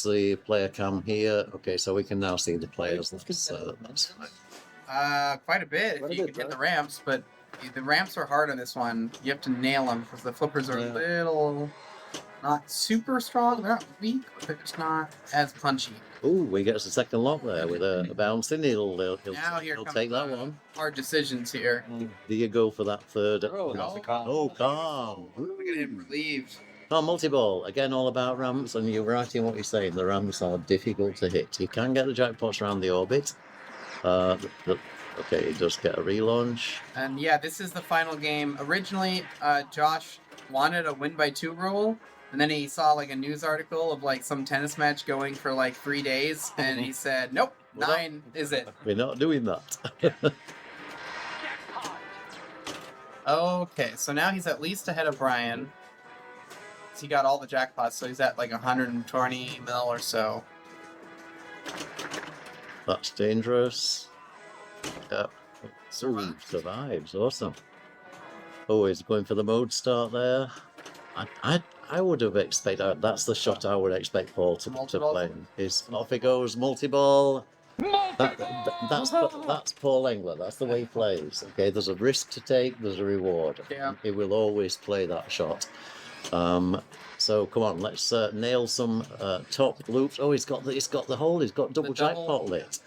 the player cam here. Okay, so we can now see the players. That's fine. Quite a bit Quite a if you bit, can hit the right? ramps, but the ramps are hard on this one. You have to nail them because the flippers are a little not super strong. They're not weak, but they're just not as punchy. Ooh, he gets a second lock there with a bouncing. He'll Now here comes take that the one. hard decisions here. Do you go for that third? Oh, that's a car. Oh, calm. Look at him relieved. Oh, multi-ball. Again, all about ramps, and you're right in what you're saying. The ramps are difficult to hit. You can get the jackpots around the orbit. Okay, he does get a relaunch. And yeah, this is the final game. Originally, Josh wanted a win by 2 rule, and then he saw like a news article of like some tennis match going for like 3 days, and he said, "Nope, Well, 9 is it." We're not doing that. Okay, so now he's at least ahead of Brian. He got all the jackpots, so he's at like 120 mil or so. That's dangerous. Yep. Ooh, survives. Awesome. Oh, he's going for the mode start there. I would have expected that's the shot I would expect Paul to Multi-ball? play. Is off he goes, multi-ball. That's Paul Englert. That's the way he plays. Okay, there's a risk to take. There's a reward. Yeah. He will always play that shot. So come on, let's nail some top loops. Oh, he's got the hole. He's got double jackpot lit.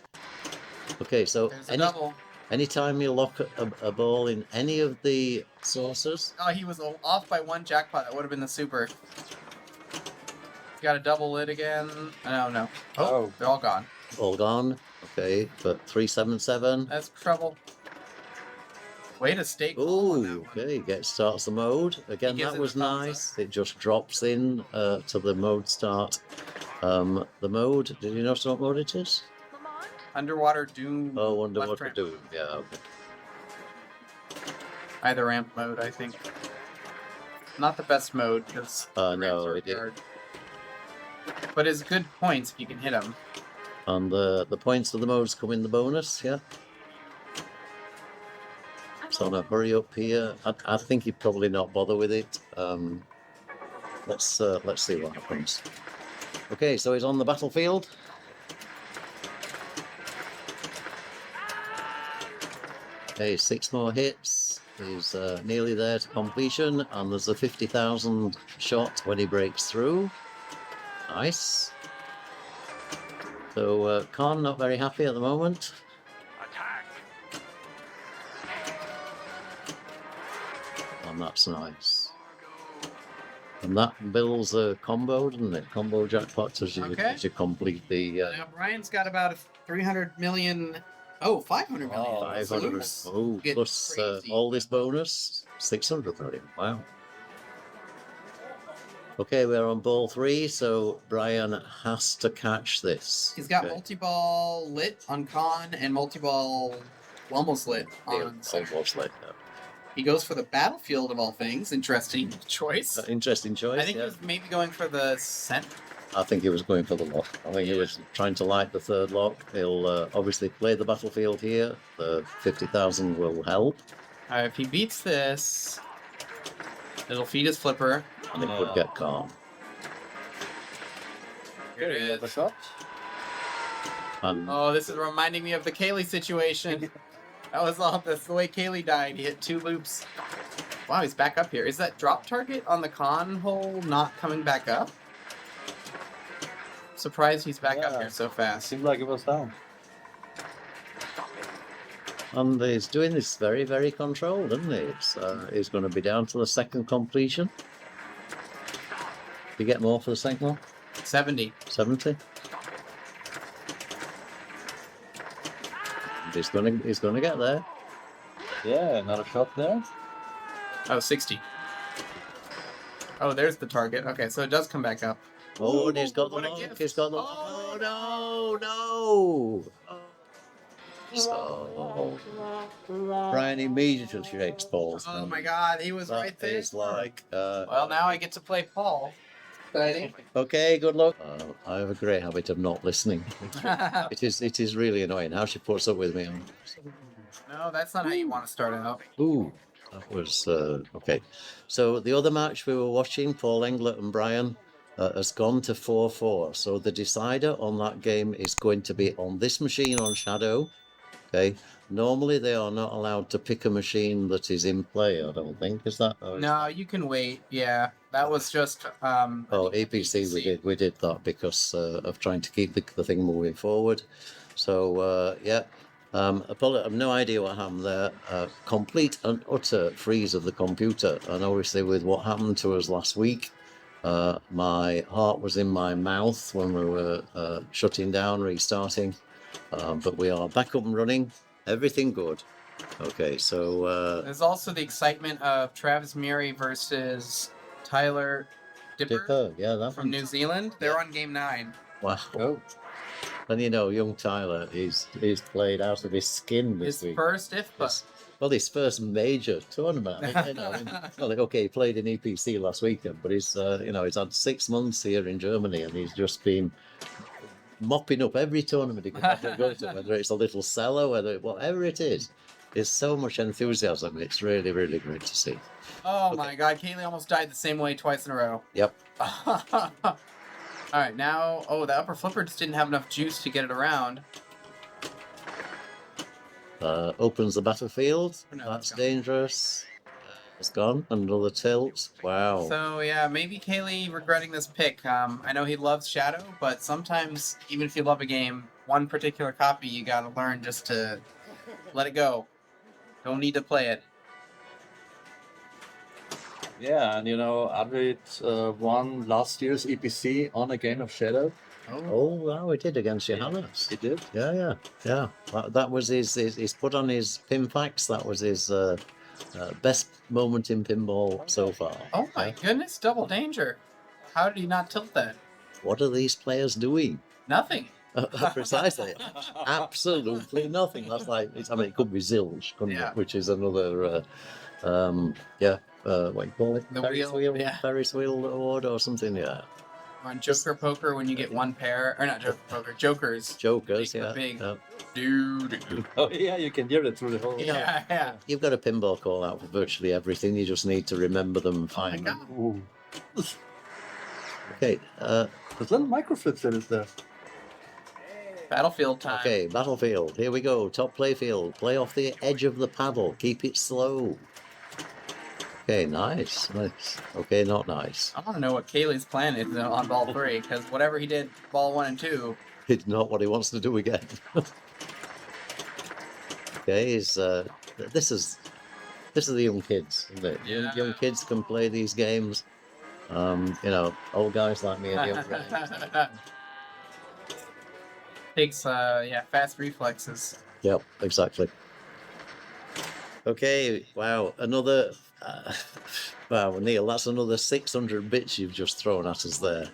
Okay, so There's a double. anytime you lock a ball in any of the sources, Oh, he was off by 1 jackpot. That would have been the super. Got a double lit again. No. Oh. They're all gone. all gone. Okay, but 377. That's trouble. Way to stay calm on Oh, that one. okay, starts the mode. Again, gives that it a was thumbs nice. It just drops in to the mode start. The mode, did you know what mode it is? Underwater Doom. Oh, left Underwater ramp. Doom. Yeah, okay. Either ramp mode, I think. Not the best mode because No, it did. but it's good points if you can hit them. And the points of the modes come in the bonus, yeah? So I'm gonna hurry up here. I think he'd probably not bother with it. Let's see what happens. Okay, so he's on the battlefield. Okay, 6 more hits. He's nearly there to completion, and there's a 50,000 shot when he breaks through. Nice. So Khan not very happy at the moment. And that's nice. And that builds a combo, doesn't it? Combo jackpots as you, Okay. as you complete the Now Brian's got about 300 million. Oh, 500 million. Oh, 500. Loose. Oh, Get plus crazy. all this bonus, 600 million. Wow. Okay, we're on ball 3, so Brian has to catch this. He's got Okay. multi-ball lit on Khan and multi-ball almost lit Yeah, on Center. almost like that. He goes for the battlefield of all things. Interesting choice. Interesting choice. I think yeah. he was maybe going for the center. I think he was going for the lock. I think he was trying to light the third lock. He'll obviously play the battlefield here. The 50,000 will help, If he beats this, it'll feed his flipper. and he could get calm. Here it Another is. shot. And Oh, this is reminding me of the Cayle situation. That was all. That's the way Cayle died. He hit 2 loops. Wow, he's back up here. Is that drop target on the con hole not coming back up? Surprised he's back up Yeah. here so fast. Seemed like it was down. And he's doing this very, very controlled, isn't he? He's going to be down to the second completion. Do you get more for the second one? 70. 70? He's going to get there. Yeah, another shot there. Oh, 60. Oh, there's the target. Okay, so it does come back up. Oh, and he's got the What a lock. gift. He's got the Oh, Oh, no, no. So, Brian immediately shakes balls. Oh my god, he was right That there. is like, Well, now I get to play Paul. Exciting. Okay, good luck. I have a great habit of not listening. It is really annoying how she puts up with me. No, that's not how you want to start out. Ooh, that was okay. So the other match we were watching, Paul Englert and Brian, has gone to 4-4. So the decider on that game is going to be on this machine on Shadow. Okay. Normally they are not allowed to pick a machine that is in play. I don't think is that. Or is No, you can wait. Yeah, that was just. Oh, APC, we did that because of trying to keep the thing moving forward. So yeah, I've no idea what happened there. Complete and utter freeze of the computer, and obviously with what happened to us last week, my heart was in my mouth when we were shutting down, restarting. But we are back up and running. Everything good. Okay, so There's also the excitement of Travis Murray versus Tyler Dipper yeah, that from one. New Zealand. They're on game 9. Wow. Oh, And you know, young Tyler, he's played out of his skin this His week. first IFPA. Well, his first major tournament. Well, okay, he played in EPC last weekend, but he's he's had 6 months here in Germany, and he's just been mopping up every tournament he could ever go to, whether it's a little cellar, whatever it is. There's so much enthusiasm. It's really, really great to see. Oh my God, Cayle almost died the same way twice in a row. Yep. All right, now, the upper flipper just didn't have enough juice to get it around. Opens the battlefield. No, That's it's gone. dangerous. It's gone. Another tilt. Wow. So yeah, maybe Cayle regretting this pick. I know he loves Shadow, but sometimes even if you love a game, one particular copy you gotta learn just to let it go. Don't need to play it. yeah, and Arvid won last year's EPC on a game of Shadow. Oh, wow, he did against Johannes. He did. Yeah. That was his put on his pin facts. That was his best moment in pinball so far. Oh my goodness, double danger. How did he not tilt that? What are these players doing? Nothing. Precisely. Absolutely nothing. That's it could be zilch, couldn't Yeah. it? Which is another, what do you call it? The Ferris wheel, wheel? yeah. Ferris wheel award or something, yeah. On Joker Poker, when you get one pair, or not Joker Poker, Jokers. Jokers, Make the yeah. big- yeah. Dude. Oh yeah, you can hear it through the whole. Yeah. You've got a pinball call out for virtually everything. You just need to remember them and Oh my find them. God. Ooh. Okay, There's little microflips in it there. Battlefield time. okay, battlefield. Here we go. Top play field. Play off the edge of the paddle. Keep it slow. Okay, nice. Okay, not nice. I want to know what Cayley's plan is on ball 3, because whatever he did ball 1 and 2. It's not what he wants to do again. Okay, this is the young kids, isn't it? Yeah. Young kids can play these games. Old guys like me and young guys. Takes fast reflexes. Yep, exactly. Okay, wow, another. Wow, Neil, that's another 600 bits you've just thrown at us there.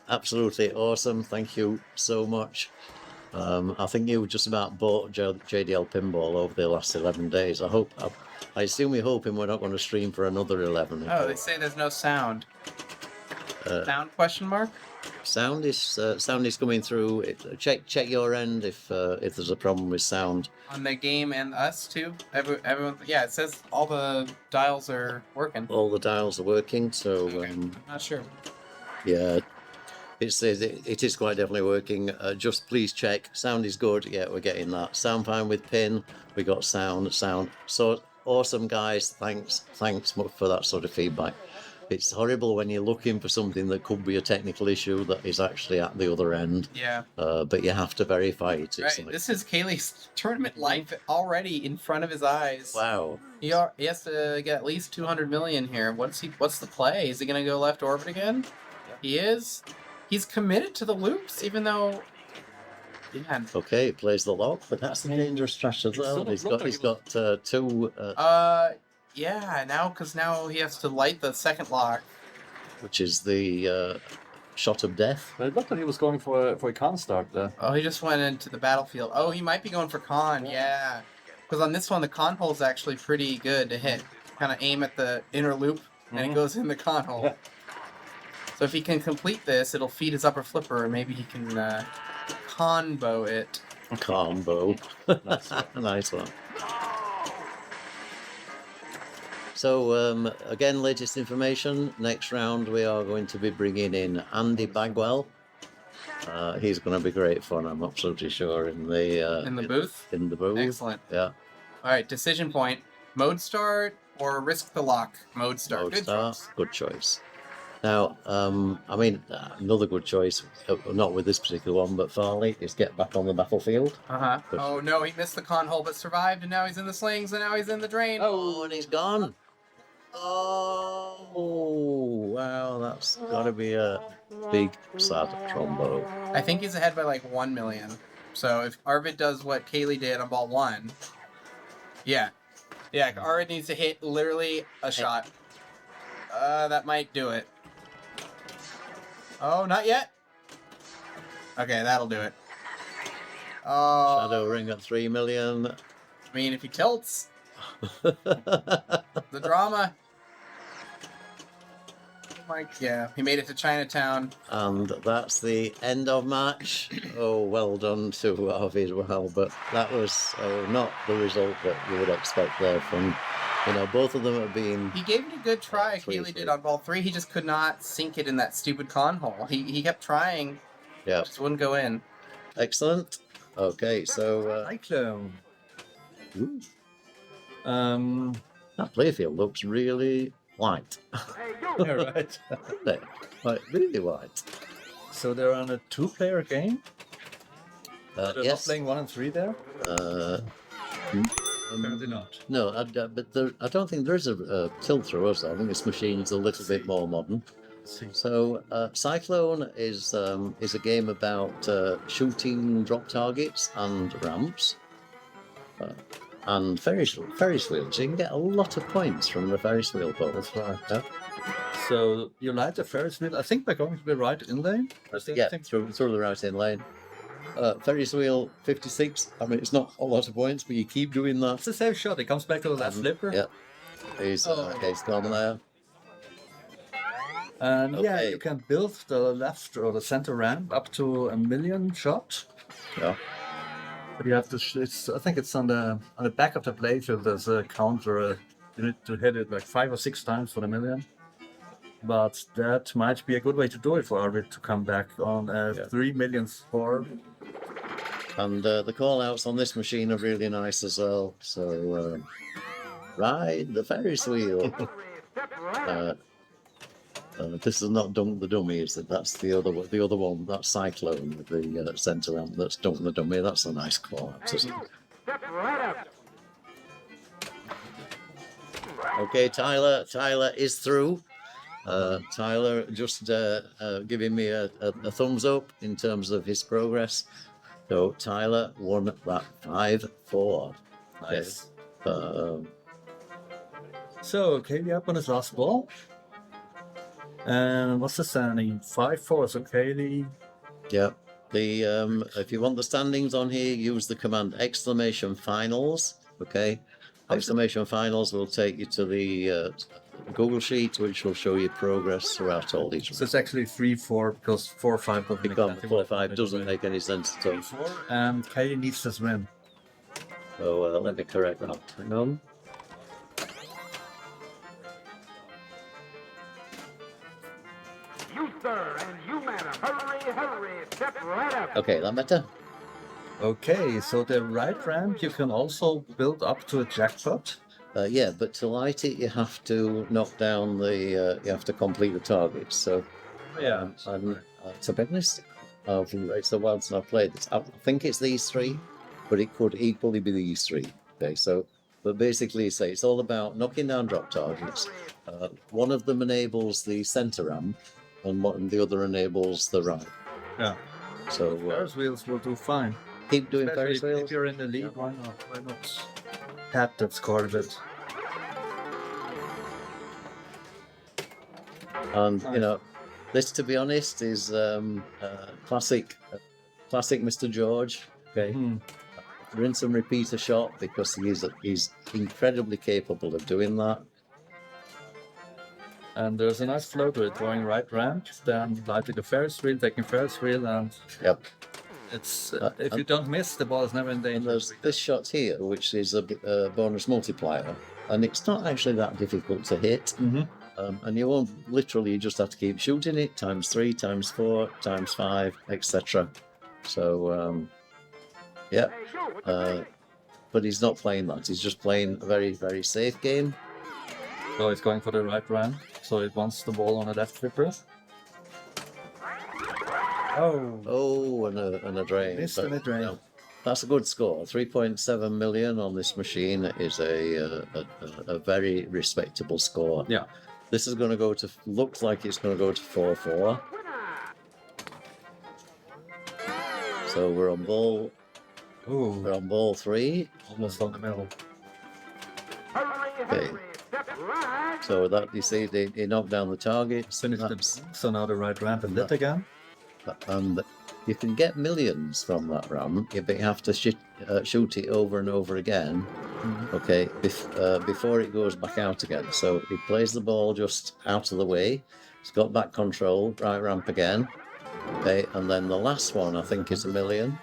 Absolutely awesome. Thank you so much. I think you just about bought JDL Pinball over the last 11 days. I assume you're hoping we're not going to stream for another 11. Oh, they say there's no sound. Sound question mark? Sound is coming through. Check your end if there's a problem with sound. On the game and us too? Everyone, yeah, it says all the dials are working. All the dials are working, so Okay. I'm not sure. yeah, it is quite definitely working. Just please check. Sound is good. Yeah, we're getting that. Sound fine with pin. We got sound. So awesome, guys. Thanks for that sort of feedback. It's horrible when you're looking for something that could be a technical issue that is actually at the other end. Yeah. But you have to verify it. It's Right. like, This is Cayley's tournament life already in front of his eyes. wow. He has to get at least 200 million here. What's the play? Is he gonna go left orbit again? He is. He's committed to the loops, even though. Yeah. Okay, plays the lock, but that's the dangerous trash as well. sort of He's looked got like two, Yeah. Now he has to light the second lock. which is the shot of death. But it looked like he was going for a con start there. Oh, he just went into the battlefield. Oh, he might be going for con. Yeah. Because on this one, the con hole is actually pretty good to hit. Kind of aim at the inner loop, and it goes in the con hole. Yeah. So So if he can complete this, it'll feed his upper flipper, and maybe he can combo it. Combo. Nice one. So, again, latest information. Next round, we are going to be bringing in Andy Bagwell. He's going to be great fun, I'm absolutely sure, in the booth? In the booth. Excellent. Yeah. All right, decision point. Mode start or risk the lock? Mode start. Mode Good start. choice. Good choice. Now, I mean, another good choice, not with this particular one, but Farley, is get back on the battlefield. Uh-huh. Oh, no, he missed the con hole but survived, and now he's in the slings, and now he's in the drain. Oh, and he's gone. Oh, wow, that's got to be a big, sad combo. I think he's ahead by like 1 million. So if Arvid does what Cayle did on ball 1, yeah, Arvid needs to hit literally a shot. That might do it. Oh, not yet. Okay, that'll do it. Oh, Shadow ring at 3 million. I mean, if he tilts, the drama. Yeah, he made it to Chinatown. And that's the end of match. Oh, well done to Arvid. Well, but that was not the result that you would expect there from, both of them have been. He gave it a good try, Cayle 3-3. did on ball 3. He just could not sink it in that stupid con hole. He kept trying. Yeah. Just wouldn't go in. Excellent. Okay, so Cyclone. ooh, Um, that playfield looks really white. yeah, right. Doesn't it? Like, really white. So they're on a 2-player game. They're not Yes. playing 1 and 3 there. Apparently not. No, but I don't think there is a tilt through us. I think this machine's a little bit more modern. So, Cyclone is a game about shooting drop targets and ramps, and Ferris wheels. You can get a lot of points from the Ferris wheel pole. That's right. Yeah, So you like the Ferris wheel? I think they're going to be right in lane. I think through the right in lane. Ferris wheel 56. I mean, it's not a lot of points, but you keep doing that. it's a safe shot. It comes back to the left flipper. Yeah, he's gone there. And yeah, Okay. you can build the left or the center ramp up to 1 million shot. Yeah. But you have to. I think it's on the back of the playfield. There's a counter. You need to hit it like 5 or 6 times for the 1 million. But that might be a good way to do it for Arvid to come back on 3 million score. And the call outs on this machine are really nice as well. So, ride the Ferris wheel. This is not Dunk the Dummy, is it? That's the other one. That's Cyclone with the centre ramp. That's Dunk the Dummy. That's a nice call out, isn't it? Okay, Tyler is through. Tyler just giving me a thumbs up in terms of his progress. So Tyler won that 5-4. Nice. Okay. So Cayle up on his last ball. And what's the standing? 5-4. So Cayle. Yeah. The if you want the standings on here, use the command !finals. Okay. !finals will take you to the Google sheet, which will show you progress throughout all these. So it's actually 3-4 because 4-5 doesn't make Become nothing. 4-5 doesn't make any sense at all. And Cayle needs this win. So let me correct that. Hang on. You, sir, and you, madam. Hurry, step right up. Okay, that better? Okay, so the right ramp you can also build up to a jackpot. Yeah, but to light it, you have to knock down the. You have to complete the targets. So, Yeah. and to be honest, it's a while since I've played this. I think it's these 3, but it could equally be these 3. Okay, so, but basically, say it's all about knocking down drop targets. One of them enables the center ramp, and the other enables the right. Yeah. So Ferris wheels will do fine. keep doing Especially Ferris wheels. if you're in the lead, why not? Why not tap that score a bit? And this, to be honest, is classic Mr. George. Okay, rinse and repeat a shot because he's incredibly capable of doing that. And there's a nice flow to it, going right ramp, then lighting the Ferris wheel, taking Ferris wheel, and Yep. it's if you don't miss, the ball is never in And danger. there's this shot here, which is a bonus multiplier, and it's not actually that difficult to hit. And you won't literally, you just have to keep shooting it times 3, times 4, times 5, etc. So, yeah. But he's not playing that. He's just playing a very, very safe game. So it's going for the right ramp, so it wants the ball on a left flipper. Oh, and a drain. Missed But, and a drain. no, that's a good score. 3.7 million on this machine is a very respectable score. Yeah. This is going to go to, looks like it's going to go to 4-4. So we're on ball Ooh, 3. almost on the middle. Okay. So that, you see, they knocked down the target. Finish the, so now the right ramp and lit again. And you can get millions from that ramp, but you have to shoot it over and over again. Okay, before it goes back out again. So he plays the ball just out of the way. He's got back control, right ramp again. Okay, and then the last one I think is 1 million.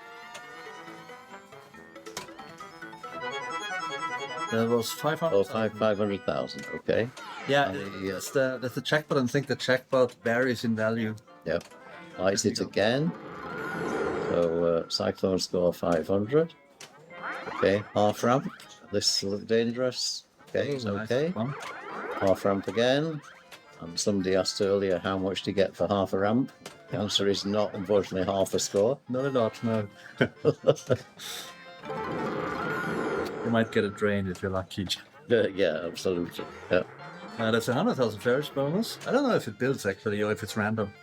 There was 500. Oh, 500,000. Okay. Yeah, And he, that's the jackpot, and I think the jackpot varies in value. Yep. Lights it again. So Cyclone score 500. Okay, half ramp. This looks dangerous. Okay, it's Nice okay. one. Half ramp again. And somebody asked earlier how much to get for half a ramp. The answer is not, unfortunately, half a score. Not a lot, no. You might get a drain if you're lucky. Yeah, absolutely. Yeah. That's a 100,000 Ferris bonus. I don't know if it builds actually or if it's random.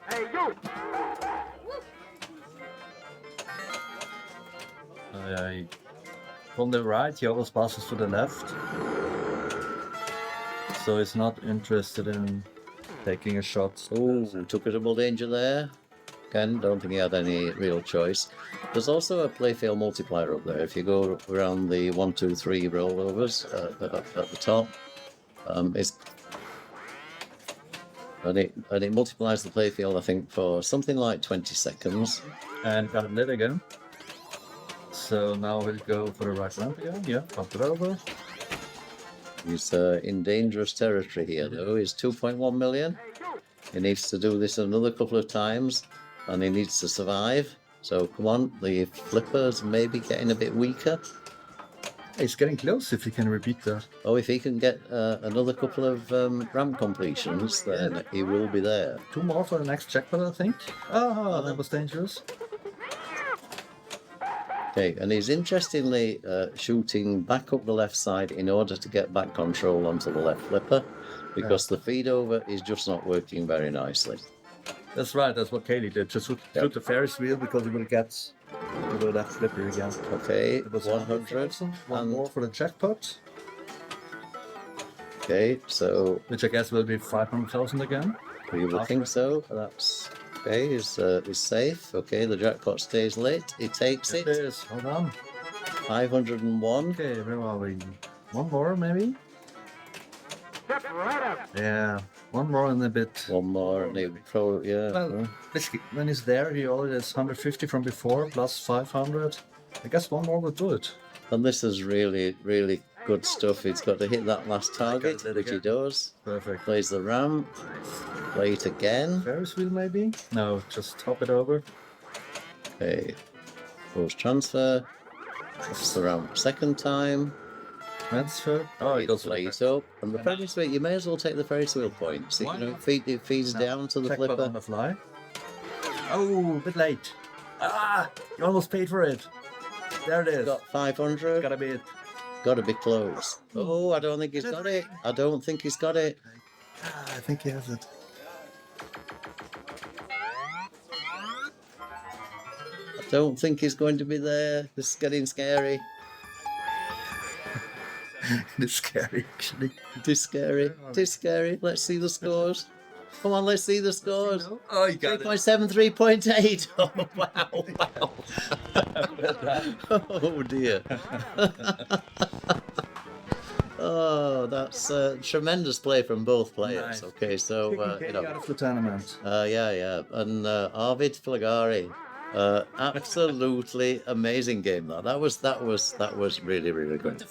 Hey, you! From the right, he always passes to the left. So he's not interested in taking a shot. Oh, took a double danger there. Again, don't think he had any real choice. There's also a playfield multiplier up there. If you go around the 1, 2, 3 rollovers at the top, it multiplies the playfield, I think, for something like 20 seconds. And got it lit again. So now we'll go for the right ramp again. Yeah, pump it over. He's in dangerous territory here, though. He's 2.1 million. He needs to do this another couple of times, and he needs to survive. So come on, the flippers may be getting a bit weaker. He's getting close if he can repeat that. Oh, if he can get another couple of ramp completions, then he will be there. 2 more for the next jackpot, I think. Oh, that was dangerous. Okay, and he's interestingly shooting back up the left side in order to get back control onto the left flipper, because the feed over is just not working very nicely. That's right, that's what Cayle did. Just shoot the Ferris wheel because he will get to the left flipper again. Okay, It was 100. 1 and- more for the jackpot, Okay, so which I guess will be 500,000 again. you would think so. That's okay. Is safe. Okay, the jackpot stays lit. He takes It it. is. Hold on. 501. Okay, where are we? 1 more, maybe? Step right up. Yeah, 1 more and a bit. One more, and he probably Well, basically, when he's there, he already has 150 from before, plus 500. I guess 1 more would do it. And this is really, really good stuff. He's got to hit that last target, Got it which he again. does. Perfect. Plays the ramp. Play it again. Ferris wheel, maybe? No, just top it over. Okay. Goes transfer. That's the ramp second time. Transfer. Oh, it It goes plays up. And the Ferris wheel, you may as well take the Ferris wheel points. Why You know, not? it feeds down to the Jackpot on flipper. the fly. Oh, a bit late. Ah, you almost paid for it. There it is. Got 500. Gotta be it. Got to be close. Oh, I don't think he's got it. I don't think he's got it. Ah, I think he has it. I don't think he's going to be there. This is getting scary. It's scary, actually. It is scary. It is scary. Let's see the scores. Come on, let's see the scores. Oh, you got it. 3.7, 3.8. Oh, wow, wow. Oh dear. Oh, that's tremendous play from both players. Nice. Okay, so Kicking Cayle out of the tournament. yeah, and Arvid Flygare, absolutely amazing game. That was really good.